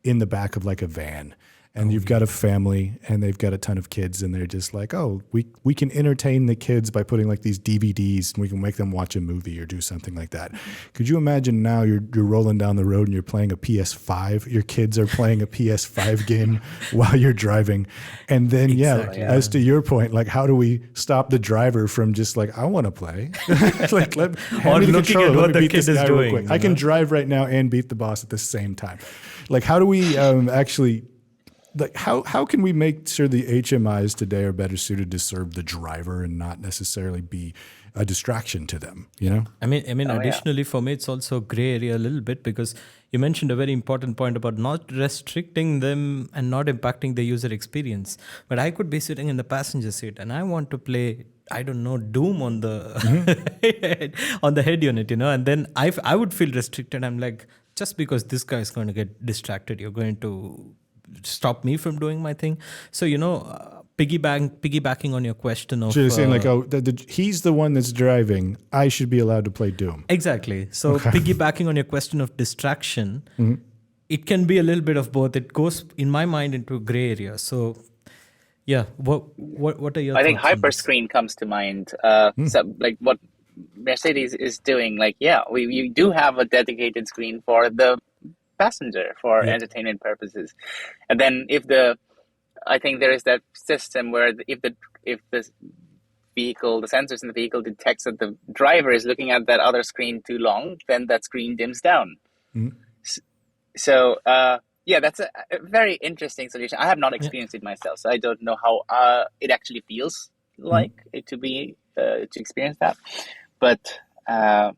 in the back of like a van. And you've got a family and they've got a ton of kids and they're just like, oh, we can entertain the kids by putting like these DVDs and we can make them watch a movie or do something like that. Could you imagine now you're rolling down the road and you're playing a PS5, your kids are playing a PS5 game while you're driving. And then, as to your point, like how do we stop the driver from just like, I want to play. Like, hand me the controller, let me beat this guy real quick. I can drive right now and beat the boss at the same time. Like how do we actually... Like how can we make sure the HMIs today are better suited to serve the driver and not necessarily be a distraction to them? You know, I mean, additionally, for me, it's also a gray area a little bit because you mentioned a very important point about not restricting them and not impacting the user experience. But I could be sitting in the passenger seat and I want to play, I don't know, Doom on the on the head unit, you know, and then I would feel restricted. I'm like, just because this guy is going to get distracted, you're going to stop me from doing my thing. So, you know, piggybacking on your question of... So you're saying like, he's the one that's driving. I should be allowed to play Doom. Exactly. So piggybacking on your question of distraction, it can be a little bit of both. It goes, in my mind, into a gray area. So, yeah, what are your thoughts? I think hyperscreen comes to mind. So, like what Mercedes is doing, like, we do have a dedicated screen for the passenger for entertainment purposes, and then I think there is that system where if the vehicle, the sensors in the vehicle detects that the driver is looking at that other screen too long, then that screen dims down. So that's a very interesting solution. I have not experienced it myself, so I don't know how it actually feels like it to be to experience that. But I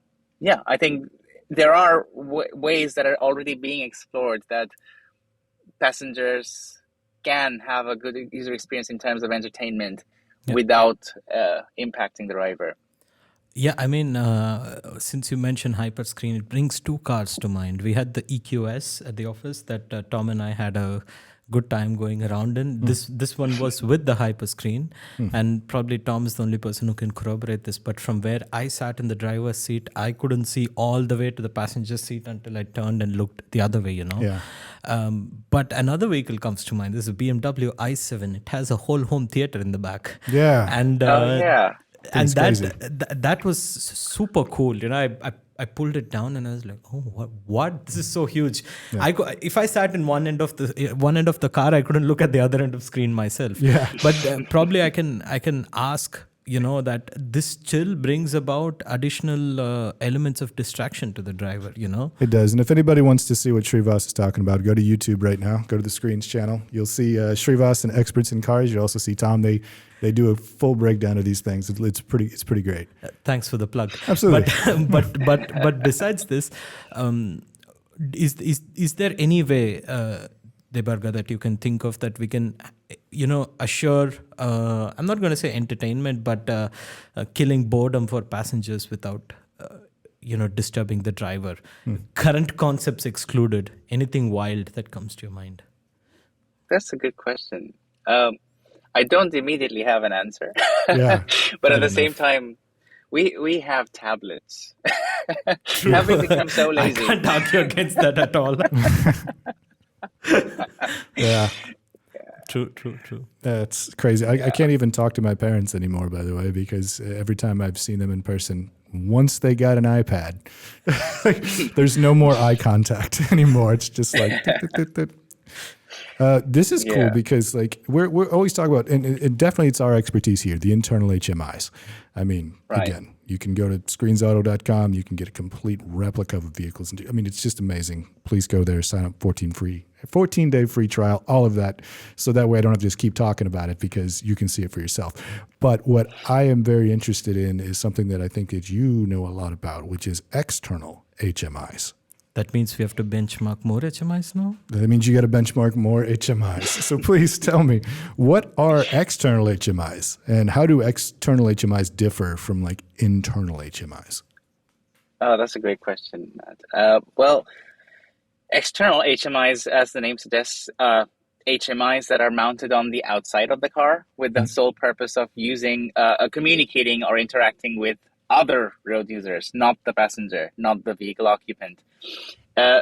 think there are ways that are already being explored that passengers can have a good user experience in terms of entertainment without impacting the driver. Yeah, I mean, since you mentioned hyperscreen, it brings two cars to mind. We had the EQS at the office that Tom and I had a good time going around in. This one was with the hyperscreen, and probably Tom is the only person who can corroborate this. But from where I sat in the driver's seat, I couldn't see all the way to the passenger seat until I turned and looked the other way, you know. Yeah. But another vehicle comes to mind. This is a BMW i7. It has a whole home theater in the back. Yeah. And and that was super cool. You know, I pulled it down and I was like, oh, what? This is so huge. Yeah. If I sat in one end of the car, I couldn't look at the other end of the screen myself. Yeah. But probably I can ask, you know, that this still brings about additional elements of distraction to the driver, you know? It does. And if anybody wants to see what Shrivas is talking about, go to YouTube right now. Go to the Screens channel. You'll see Shrivas and Experts in Cars. You'll also see Tom. They do a full breakdown of these things. It's pretty great. Thanks for the plug. Absolutely. But besides this, is there any way, Debargha, that you can think of that we can, you know, assure, I'm not going to say entertainment, but killing boredom for passengers without, disturbing the driver? Current concepts excluded. Anything wild that comes to your mind? That's a good question. I don't immediately have an answer. Yeah, but at the same time, we have tablets. Have we become so lazy? I can't argue against that at all. Yeah. True. That's crazy. I can't even talk to my parents anymore, by the way, because every time I've seen them in person, once they got an iPad, there's no more eye contact anymore. It's just like... This is cool because like we're always talking about, and definitely it's our expertise here, the internal HMIs. I mean, again, you can go to screensauto.com, you can get a complete replica of vehicles. I mean, it's just amazing. Please go there, sign up 14-day free trial, all of that. So that way I don't have to just keep talking about it because you can see it for yourself. But what I am very interested in is something that I think that you know a lot about, which is external HMIs. That means we have to benchmark more HMIs now? That means you got to benchmark more HMIs. So please tell me, what are external HMIs and how do external HMIs differ from like internal HMIs? Oh, that's a great question, Matt. Well, external HMIs, as the name suggests, HMIs that are mounted on the outside of the car with the sole purpose of using, communicating or interacting with other road users, not the passenger, not the vehicle occupant.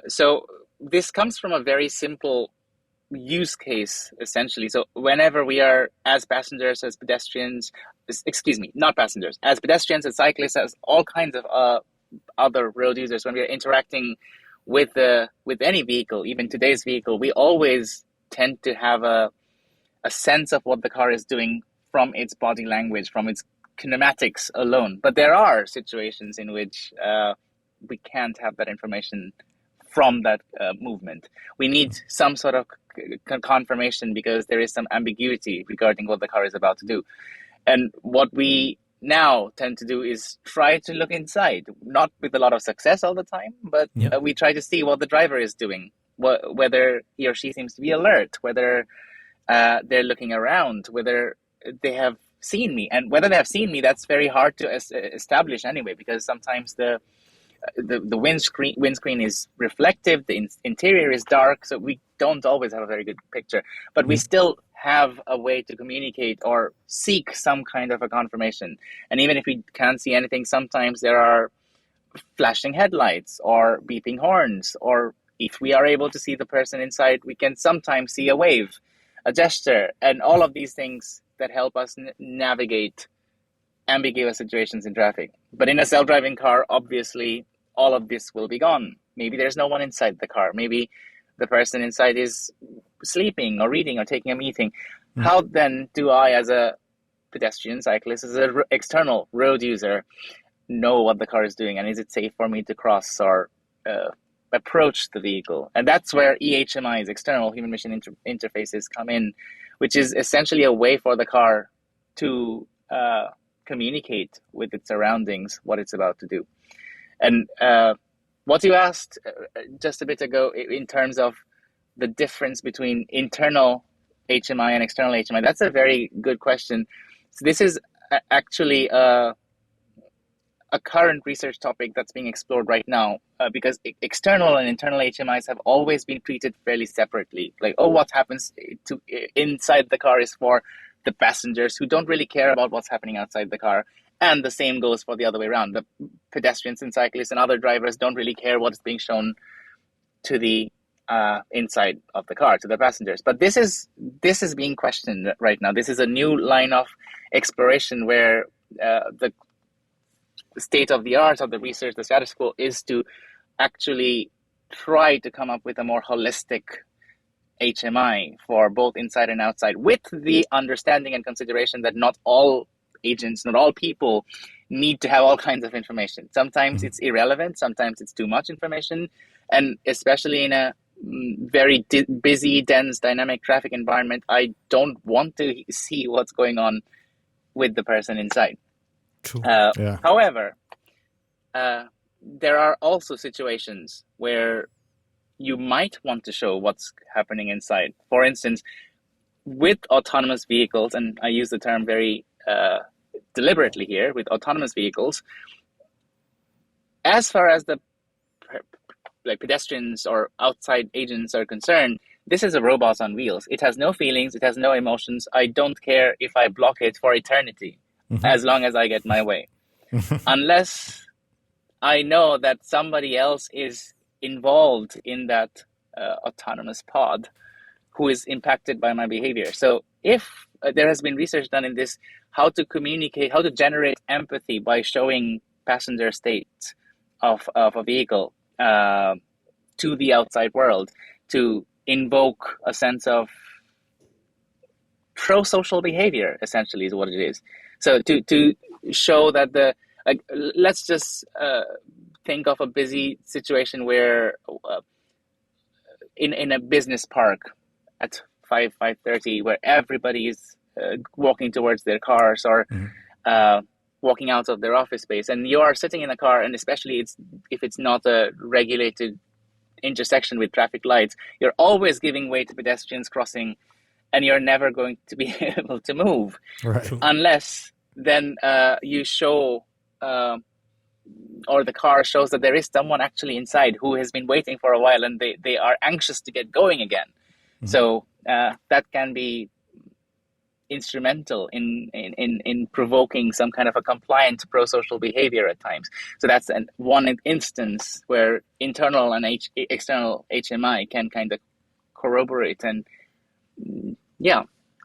So this comes from a very simple use case, essentially. So whenever we are, as passengers, as pedestrians, not passengers, as pedestrians, as cyclists, as all kinds of other road users, when we are interacting with any vehicle, even today's vehicle, we always tend to have a sense of what the car is doing from its body language, from its kinematics alone. But there are situations in which we can't have that information from that movement. We need some sort of confirmation because there is some ambiguity regarding what the car is about to do. And what we now tend to do is try to look inside, not with a lot of success all the time, but we try to see what the driver is doing, whether he or she seems to be alert, whether they're looking around, whether they have seen me. And whether they have seen me, that's very hard to establish anyway, because sometimes the windscreen is reflective, the interior is dark, so we don't always have a very good picture. But we still have a way to communicate or seek some kind of a confirmation. And even if we can't see anything, sometimes there are flashing headlights or beeping horns, or if we are able to see the person inside, we can sometimes see a wave, a gesture, and all of these things that help us navigate ambiguous situations in traffic. But in a self-driving car, obviously, all of this will be gone. Maybe there's no one inside the car. Maybe the person inside is sleeping or reading or taking a meeting. How then do I, as a pedestrian, cyclist, as an external road user, know what the car is doing? And is it safe for me to cross or approach the vehicle? And that's where EHMIs, external human-machine interfaces, come in, which is essentially a way for the car to communicate with its surroundings, what it's about to do. And what you asked just a bit ago in terms of the difference between internal HMI and external HMI, that's a very good question. So this is actually a current research topic that's being explored right now, because external and internal HMIs have always been treated fairly separately. Like, what happens to inside the car is for the passengers who don't really care about what's happening outside the car. And the same goes for the other way around. The pedestrians and cyclists and other drivers don't really care what is being shown to the inside of the car, to the passengers. But this is being questioned right now. This is a new line of exploration where the state of the art of the research, the status quo, is to actually try to come up with a more holistic HMI for both inside and outside, with the understanding and consideration that not all agents, not all people need to have all kinds of information. Sometimes it's irrelevant, sometimes it's too much information, and especially in a very busy, dense, dynamic traffic environment, I don't want to see what's going on with the person inside. However, there are also situations where you might want to show what's happening inside. For instance, with autonomous vehicles, and I use the term very deliberately here, with autonomous vehicles, as far as the pedestrians or outside agents are concerned, this is a robot on wheels. It has no feelings, it has no emotions. I don't care if I block it for eternity, as long as I get my way. Unless I know that somebody else is involved in that autonomous pod who is impacted by my behavior. So if there has been research done in this, how to communicate, how to generate empathy by showing passenger states of a vehicle to the outside world, to invoke a sense of pro-social behavior, essentially, is what it is. So to show that let's just think of a busy situation where in a business park at 5:30, where everybody is walking towards their cars or walking out of their office space, and you are sitting in a car, and especially if it's not a regulated intersection with traffic lights, you're always giving way to pedestrians crossing, and you're never going to be able to move, unless then you show or the car shows that there is someone actually inside who has been waiting for a while, and they are anxious to get going again. So that can be instrumental in provoking some kind of a compliant pro-social behavior at times. So that's one instance where internal and external HMI can kind of corroborate and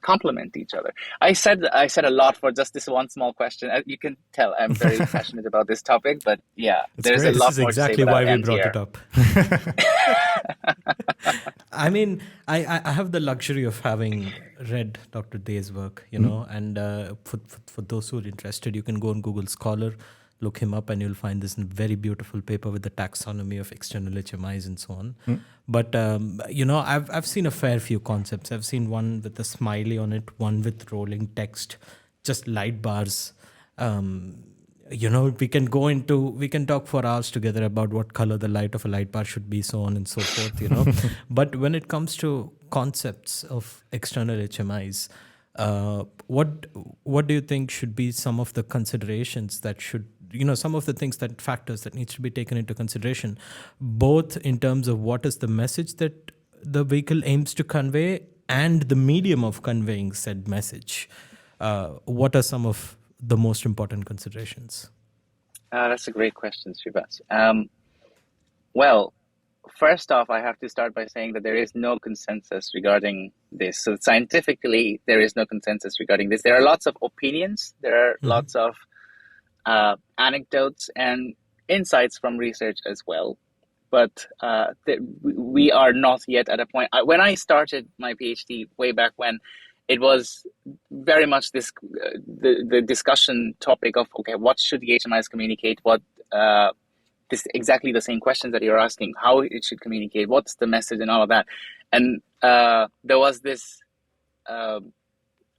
complement each other. I said a lot for just this one small question. You can tell I'm very passionate about this topic, but there's a lot more to say. This is exactly why we brought it up. I mean, I have the luxury of having read Dr. Dey's work, and for those who are interested, you can go on Google Scholar, look him up, and you'll find this very beautiful paper with the taxonomy of external HMIs and so on. But I've seen a fair few concepts. I've seen one with a smiley on it, one with rolling text, just light bars. We can talk for hours together about what color the light of a light bar should be, so on and so forth. But when it comes to concepts of external HMIs, what do you think should be some of the considerations that should, some of the factors that needs to be taken into consideration, both in terms of what is the message that the vehicle aims to convey and the medium of conveying said message? What are some of the most important considerations? That's a great question, Srivas. Well, first off, I have to start by saying that there is no consensus regarding this. So scientifically, there is no consensus regarding this. There are lots of opinions. There are lots of anecdotes and insights from research as well. But we are not yet at a point. When I started my PhD way back when, it was very much this the discussion topic of, okay, what should the HMIs communicate? What this exactly the same questions that you're asking, how it should communicate, what's the message and all of that. And there was this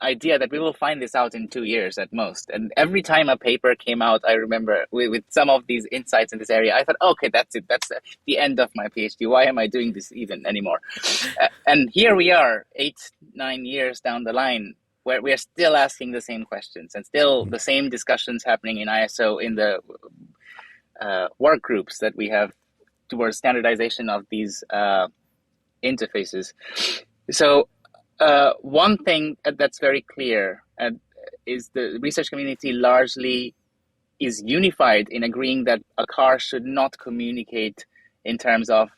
idea that we will find this out in 2 years at most. And every time a paper came out, I remember with some of these insights in this area, I thought, okay, that's it. That's the end of my PhD. Why am I doing this even anymore? And here we are 8-9 years down the line, where we are still asking the same questions and still the same discussions happening in ISO in the work groups that we have towards standardization of these interfaces. So one thing that's very clear is the research community largely is unified in agreeing that a car should not communicate in terms of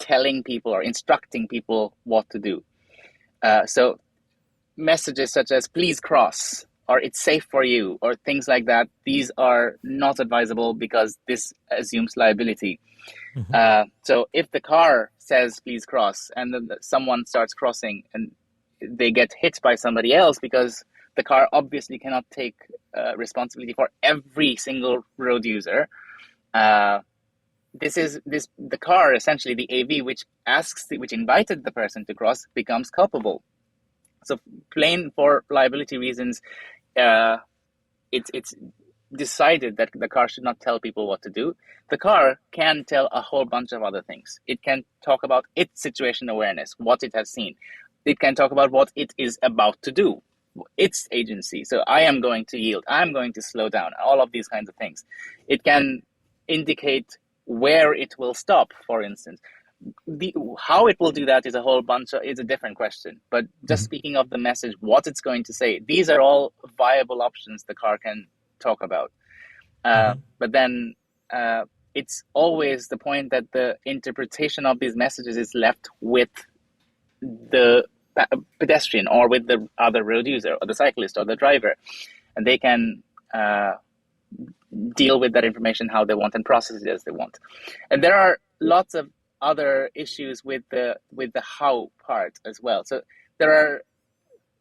telling people or instructing people what to do. So messages such as please cross or it's safe for you or things like that, these are not advisable because this assumes liability. So if the car says please cross and then someone starts crossing and they get hit by somebody else because the car obviously cannot take responsibility for every single road user. The car, essentially the AV, which invited the person to cross, becomes culpable. So plain for liability reasons, it's decided that the car should not tell people what to do. The car can tell a whole bunch of other things. It can talk about its situation awareness, what it has seen. It can talk about what it is about to do, its agency. So I am going to yield, I'm going to slow down, all of these kinds of things. It can indicate where it will stop, for instance. How it will do that is a different question. But just speaking of the message, what it's going to say, these are all viable options the car can talk about. But then it's always the point that the interpretation of these messages is left with the pedestrian or with the other road user or the cyclist or the driver, and they can deal with that information how they want and process it as they want. And there are lots of other issues with the how part as well. So there are,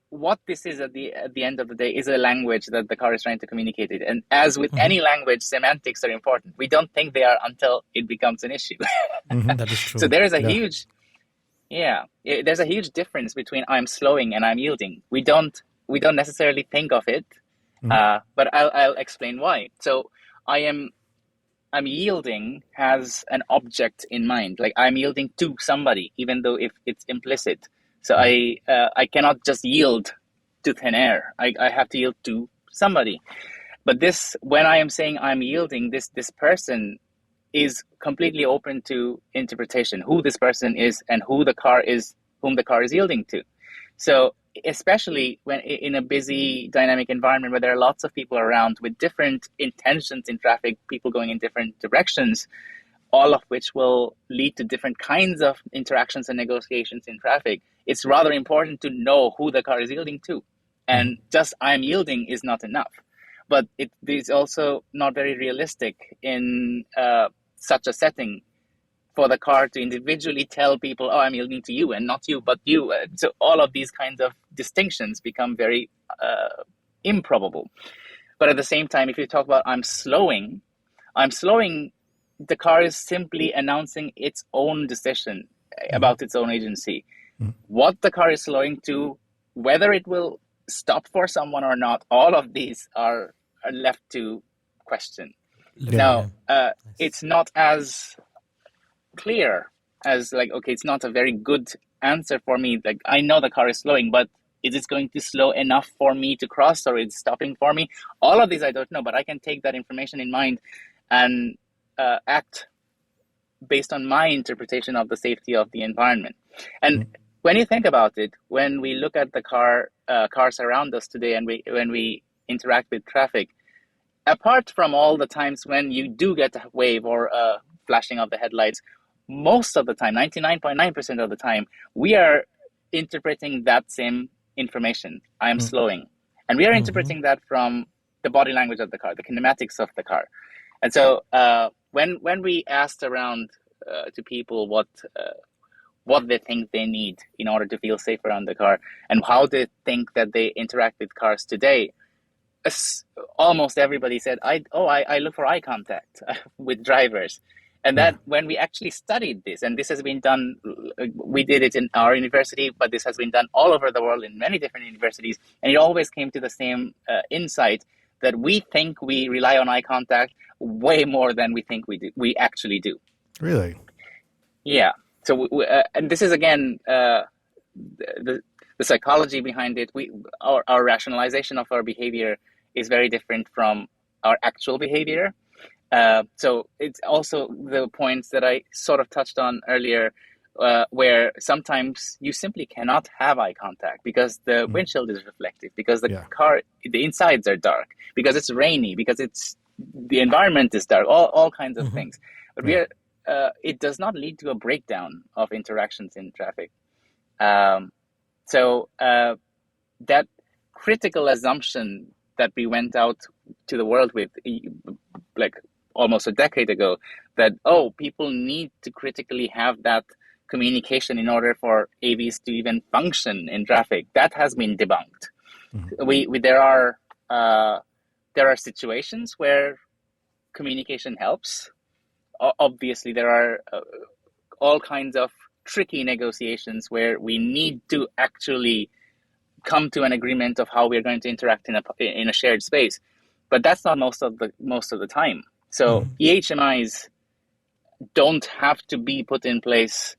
what this is at the end of the day is a language that the car is trying to communicate it. And as with any language, semantics are important. We don't think they are until it becomes an issue. That is true. So there is a huge there's a huge difference between I'm slowing and I'm yielding. We don't necessarily think of it, but I'll explain why. So I'm yielding has an object in mind, like I'm yielding to somebody, even though if it's implicit. So I cannot just yield to thin air. I have to yield to somebody. But this, when I am saying I'm yielding, this person is completely open to interpretation, who this person is and whom the car is yielding to. So especially when in a busy, dynamic environment where there are lots of people around with different intentions in traffic, people going in different directions, all of which will lead to different kinds of interactions and negotiations in traffic. It's rather important to know who the car is yielding to. And just I'm yielding is not enough. But it is also not very realistic in such a setting for the car to individually tell people, oh, I'm yielding to you and not you, but you. So all of these kinds of distinctions become very improbable. But at the same time, if you talk about I'm slowing, the car is simply announcing its own decision about its own agency. What the car is slowing to, whether it will stop for someone or not, all of these are left to question. Now, it's not as clear as like, okay, it's not a very good answer for me. Like, I know the car is slowing, but is it going to slow enough for me to cross, or is it stopping for me? All of these I don't know, but I can take that information in mind and act based on my interpretation of the safety of the environment. And when you think about it, when we look at the cars around us today, and when we interact with traffic, apart from all the times when you do get a wave or a flashing of the headlights, most of the time, 99.9% of the time, we are interpreting that same information. I am slowing. And we are interpreting that from the body language of the car, the kinematics of the car. And so when we asked around to people what they think they need in order to feel safe around the car and how they think that they interact with cars today, almost everybody said, I look for eye contact with drivers. And that when we actually studied this, and this has been done, we did it in our university, but this has been done all over the world in many different universities, and it always came to the same insight that we think we rely on eye contact way more than we think we actually do. Really? Yeah. So, and this is again the psychology behind it. Our rationalization of our behavior is very different from our actual behavior. So it's also the points that I sort of touched on earlier, where sometimes you simply cannot have eye contact because the windshield is reflective, because the car, the insides are dark, because it's rainy, because the environment is dark, all kinds of things. But it does not lead to a breakdown of interactions in traffic. So that critical assumption that we went out to the world with, like almost a decade ago, that, people need to critically have that communication in order for AVs to even function in traffic, that has been debunked. There are situations where communication helps. Obviously, there are all kinds of tricky negotiations where we need to actually come to an agreement of how we're going to interact in a shared space, but that's not most of the time. So EHMIs don't have to be put in place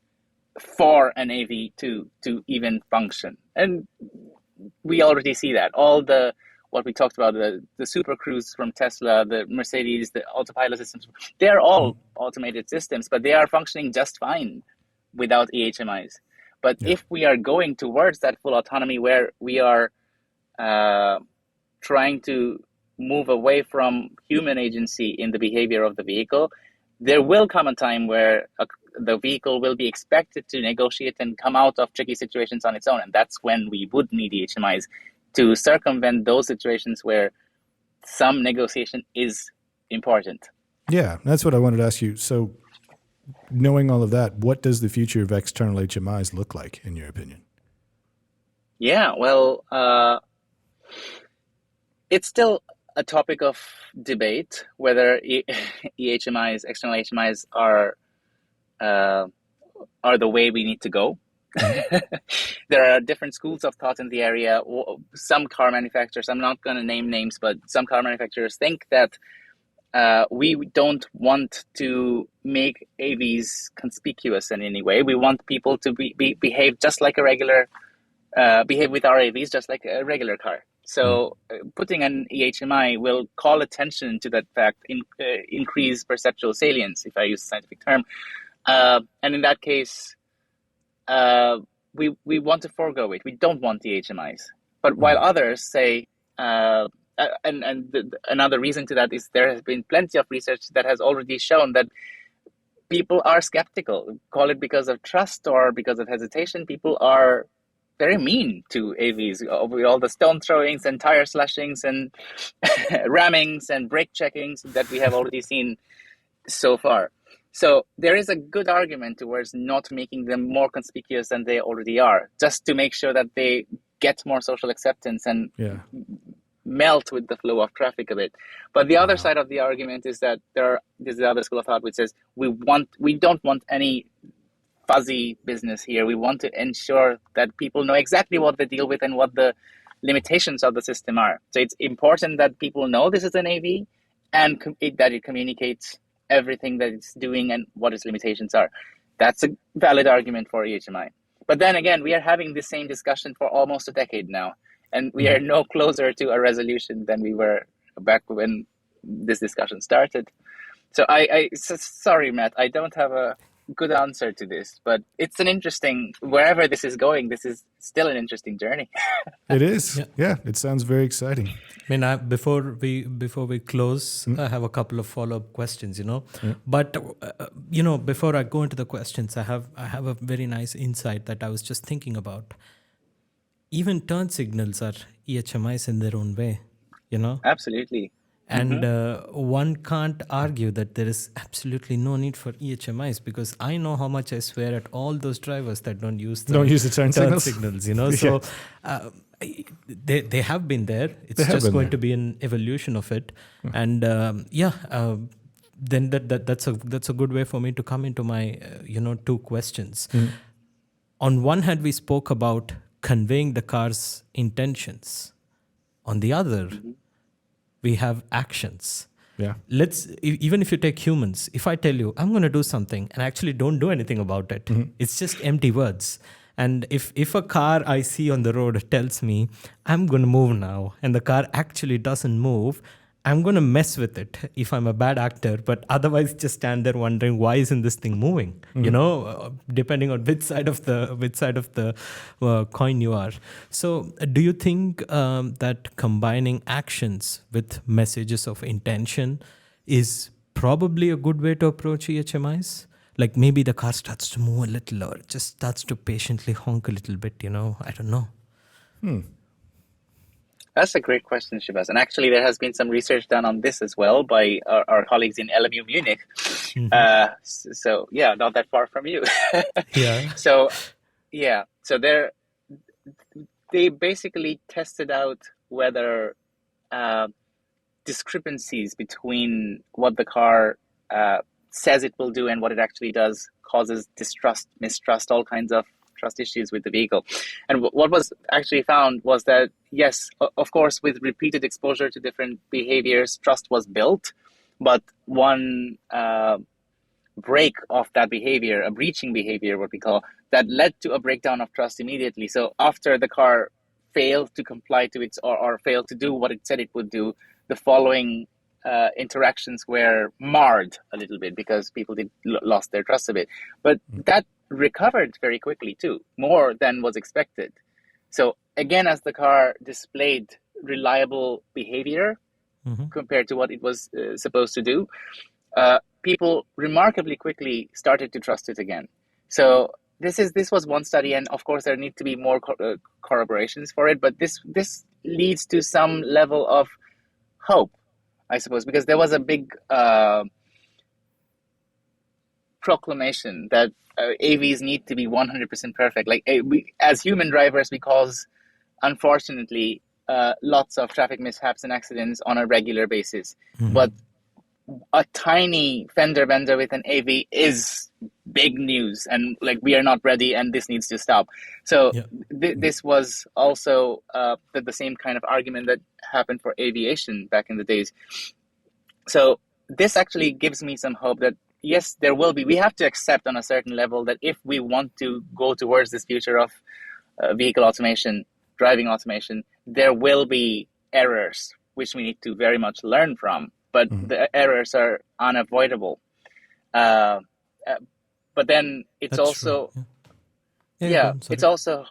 for an AV to even function, and we already see that what we talked about, the Super Cruise from Tesla, the Mercedes, the autopilot systems, they're all automated systems, but they are functioning just fine without EHMIs. But if we are going towards that full autonomy where we are trying to move away from human agency in the behavior of the vehicle, there will come a time where the vehicle will be expected to negotiate and come out of tricky situations on its own. And that's when we would need HMIs to circumvent those situations where some negotiation is important. Yeah, that's what I wanted to ask you. So knowing all of that, what does the future of external HMIs look like, in your opinion? Yeah, well, it's still a topic of debate whether EHMIs, external HMIs, are the way we need to go. There are different schools of thought in the area. Some car manufacturers, I'm not going to name names, but some car manufacturers think that we don't want to make AVs conspicuous in any way. We want people to behave just like behave with our AVs just like a regular car. So putting an EHMI will call attention to that fact, increase perceptual salience, if I use the scientific term. And in that case, we want to forego it. We don't want the HMIs. But while others say, another reason to that is there has been plenty of research that has already shown that people are skeptical. Call it because of trust or because of hesitation. People are very mean to AVs with all the stone throwings and tire slashings and rammings and brake checkings that we have already seen so far. So there is a good argument towards not making them more conspicuous than they already are, just to make sure that they get more social acceptance and melt with the flow of traffic a bit. But the other side of the argument is that there's the other school of thought which says we don't want any fuzzy business here. We want to ensure that people know exactly what they deal with and what the limitations of the system are. So it's important that people know this is an AV and that it communicates everything that it's doing and what its limitations are. That's a valid argument for EHMI. But then again, we are having the same discussion for almost a decade now, and we are no closer to a resolution than we were back when this discussion started. So sorry, Matt, I don't have a good answer to this, but it's an interesting, wherever this is going, this is still an interesting journey. It is. Yeah, it sounds very exciting. I mean, before we close, I have a couple of follow-up questions, But before I go into the questions, I have a very nice insight that I was just thinking about. Even turn signals are EHMIs in their own way, Absolutely. And one can't argue that there is absolutely no need for EHMIs, because I know how much I swear at all those drivers that don't use the turn signals. So they have been there. It's just going to be an evolution of it. And then that's a good way for me to come into my two questions. On one hand, we spoke about conveying the car's intentions. On the other, we have actions. Yeah. Even if you take humans, if I tell you I'm going to do something and I actually don't do anything about it, it's just empty words. And if a car I see on the road tells me I'm going to move now, and the car actually doesn't move, I'm going to mess with it if I'm a bad actor, but otherwise just stand there wondering, why isn't this thing moving? Depending on which side of the coin you are. So do you think that combining actions with messages of intention is probably a good way to approach EHMIs? Like maybe the car starts to move a little, or it just starts to patiently honk a little bit, I don't know. That's a great question, Shibas. And actually, there has been some research done on this as well by our colleagues in LMU Munich. So, not that far from you. So they basically tested out whether discrepancies between what the car says it will do and what it actually does causes distrust, mistrust, all kinds of trust issues with the vehicle. And what was actually found was that, yes, of course, with repeated exposure to different behaviors, trust was built, but one break of that behavior, a breaching behavior, what we call, that led to a breakdown of trust immediately. So after the car failed to comply to its or failed to do what it said it would do, the following interactions were marred a little bit because people lost their trust a bit. But that recovered very quickly too, more than was expected. So again, as the car displayed reliable behavior compared to what it was supposed to do, people remarkably quickly started to trust it again. So this was one study, and of course there need to be more corroborations for it, but this leads to some level of hope, I suppose, because there was a big proclamation that AVs need to be 100% perfect. Like as human drivers, we cause, unfortunately, lots of traffic mishaps and accidents on a regular basis. But a tiny fender bender with an AV is big news, and we are not ready, and this needs to stop. So this was also the same kind of argument that happened for aviation back in the days. So this actually gives me some hope that yes, we have to accept on a certain level that if we want to go towards this future of vehicle automation, driving automation, there will be errors, which we need to very much learn from. But the errors are unavoidable. But then it's That's also Yeah, it's also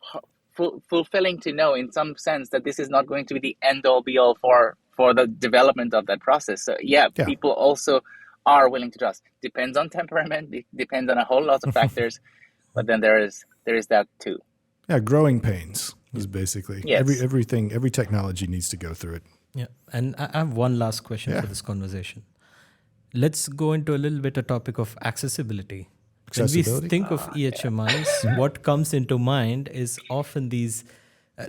fulfilling to know in some sense that this is not going to be the end all be all for the development of that process. So people also are willing to trust. Depends on temperament, depends on a whole lot of factors, but then there is that too. Yeah, growing pains is basically every technology needs to go through it. Yeah, and I have one last question for this conversation. Let's go into a little bit a topic of accessibility. When we think of HMIs, what comes into mind is often these,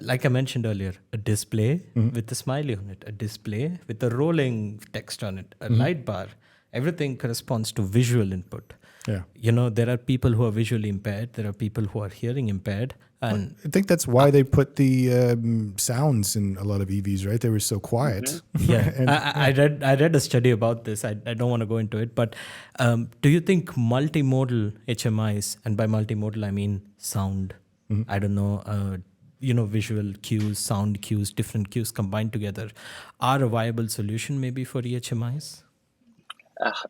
like I mentioned earlier, a display with a smiley on it, a display with a rolling text on it, a light bar. Everything corresponds to visual input. Yeah. There are people who are visually impaired. There are people who are hearing impaired. And I think that's why they put the sounds in a lot of EVs, right? They were so quiet. Yeah, I read a study about this. I don't want to go into it, but do you think multimodal HMIs, and by multimodal I mean sound, I don't know, visual cues, sound cues, different cues combined together, are a viable solution maybe for EHMIs?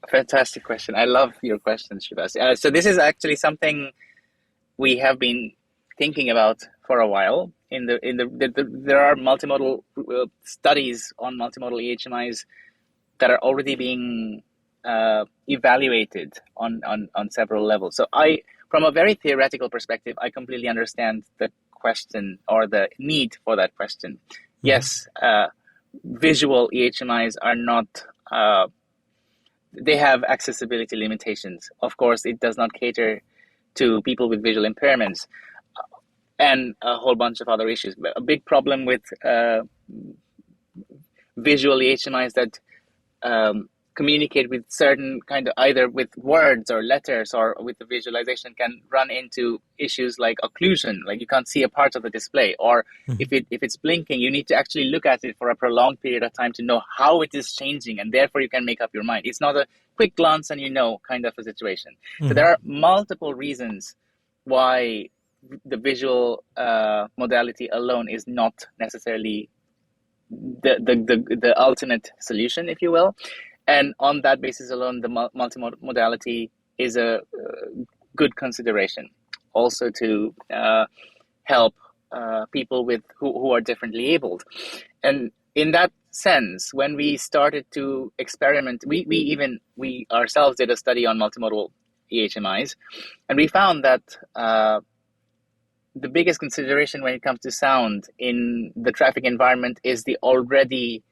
Fantastic question. I love your questions, Shivas. So this is actually something we have been thinking about for a while. There are multimodal studies on multimodal EHMIs that are already being evaluated on several levels. So from a very theoretical perspective, I completely understand the question or the need for that question. Yes, visual EHMIs are not. They have accessibility limitations. Of course, it does not cater to people with visual impairments and a whole bunch of other issues. But a big problem with visual HMIs that communicate with certain kind of either with words or letters or with the visualization can run into issues like occlusion, like you can't see a part of the display, or if it's blinking, you need to actually look at it for a prolonged period of time to know how it is changing, and therefore you can make up your mind. It's not a quick glance and kind of a situation. So there are multiple reasons why the visual modality alone is not necessarily the ultimate solution, if you will. And on that basis alone, the multimodality is a good consideration, also to help people who are differently abled. And in that sense, when we started to experiment, we ourselves did a study on multimodal EHMIs, and we found that the biggest consideration when it comes to sound in the traffic environment is the already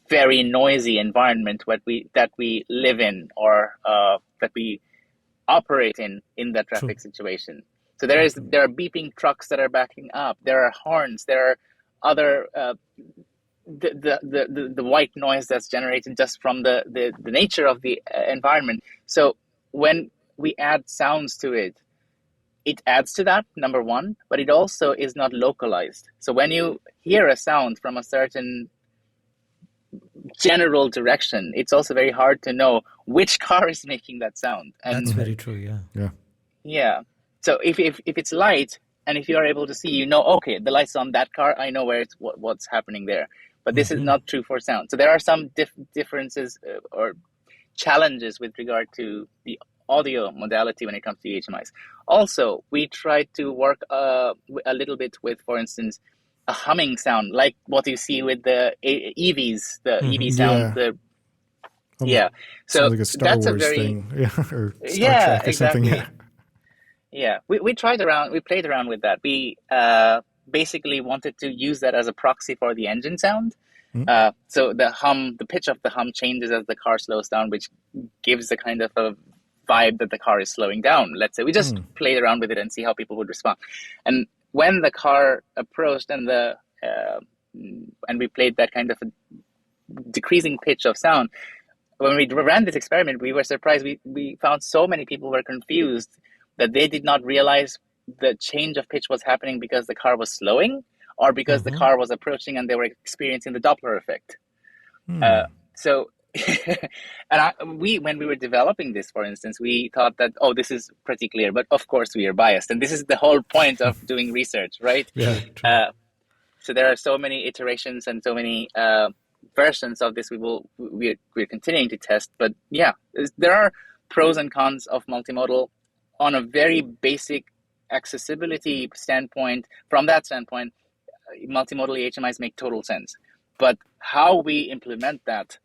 very noisy environment that we live in, or that we operate in that traffic situation. So there are beeping trucks that are backing up. There are horns. There are other the white noise that's generated just from the nature of the environment. So when we add sounds to it, it adds to that, number one, but it also is not localized. So when you hear a sound from a certain general direction, it's also very hard to know which car is making that sound. And that's very true. Yeah. So if it's light, and if you are able to see, okay, the light's on that car, I know where what's happening there. But this is not true for sound. So there are some differences or challenges with regard to the audio modality when it comes to HMIs. Also, we tried to work a little bit with, for instance, a humming sound, like what you see with the EVs, the EV sound. So like a Star Wars thing, or Star Trek or exactly. something. We tried around. We played around with that. We basically wanted to use that as a proxy for the engine sound. So the pitch of the hum changes as the car slows down, which gives a kind of a vibe that the car is slowing down. Let's say we just played around with it and see how people would respond. And when the car approached and we played that kind of a decreasing pitch of sound, when we ran this experiment, we were surprised. We found so many people were confused that they did not realize the change of pitch was happening because the car was slowing, or because the car was approaching and they were experiencing the Doppler effect. When we were developing this, for instance, we thought that, this is pretty clear, but of course we are biased. And this is the whole point of doing research, right? So there are so many iterations and so many versions of this we're continuing to test. But there are pros and cons of multimodal on a very basic accessibility standpoint, from that standpoint, multimodal HMIs make total sense. But how we implement that,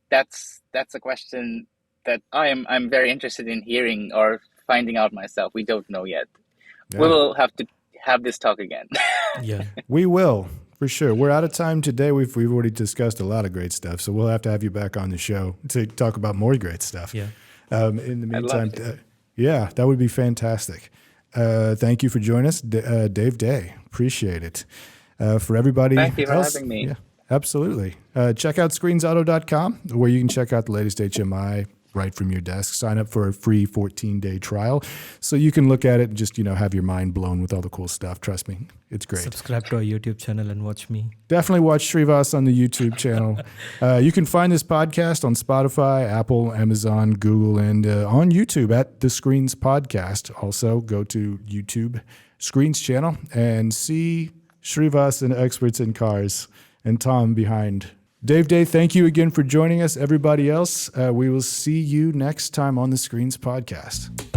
that's a question that I'm very interested in hearing or finding out myself. We don't know yet. Yeah. We will have to have this talk again. Yeah. We will, for sure. We're out of time today. We've already discussed a lot of great stuff, so we'll have to have you back on the show to talk about more great stuff. Yeah. In the meantime, yeah, that would be fantastic. Thank you for joining us, Dave Day. Appreciate it. For everybody Thank you for else, having me. Yeah, absolutely. Check out screensauto.com, where you can check out the latest HMI right from your desk. Sign up for a free 14-day trial so you can look at it and just, have your mind blown with all the cool stuff. Trust me, it's great. Subscribe to our YouTube channel and watch me. Definitely watch Srivas on the YouTube channel. You can find this podcast on Spotify, Apple, Amazon, Google, and on YouTube at The Screens Podcast. Also, go to YouTube Screens channel and see Srivas and Experts in Cars and Tom behind. Dave Day, thank you again for joining us. Everybody else, we will see you next time on The Screens Podcast.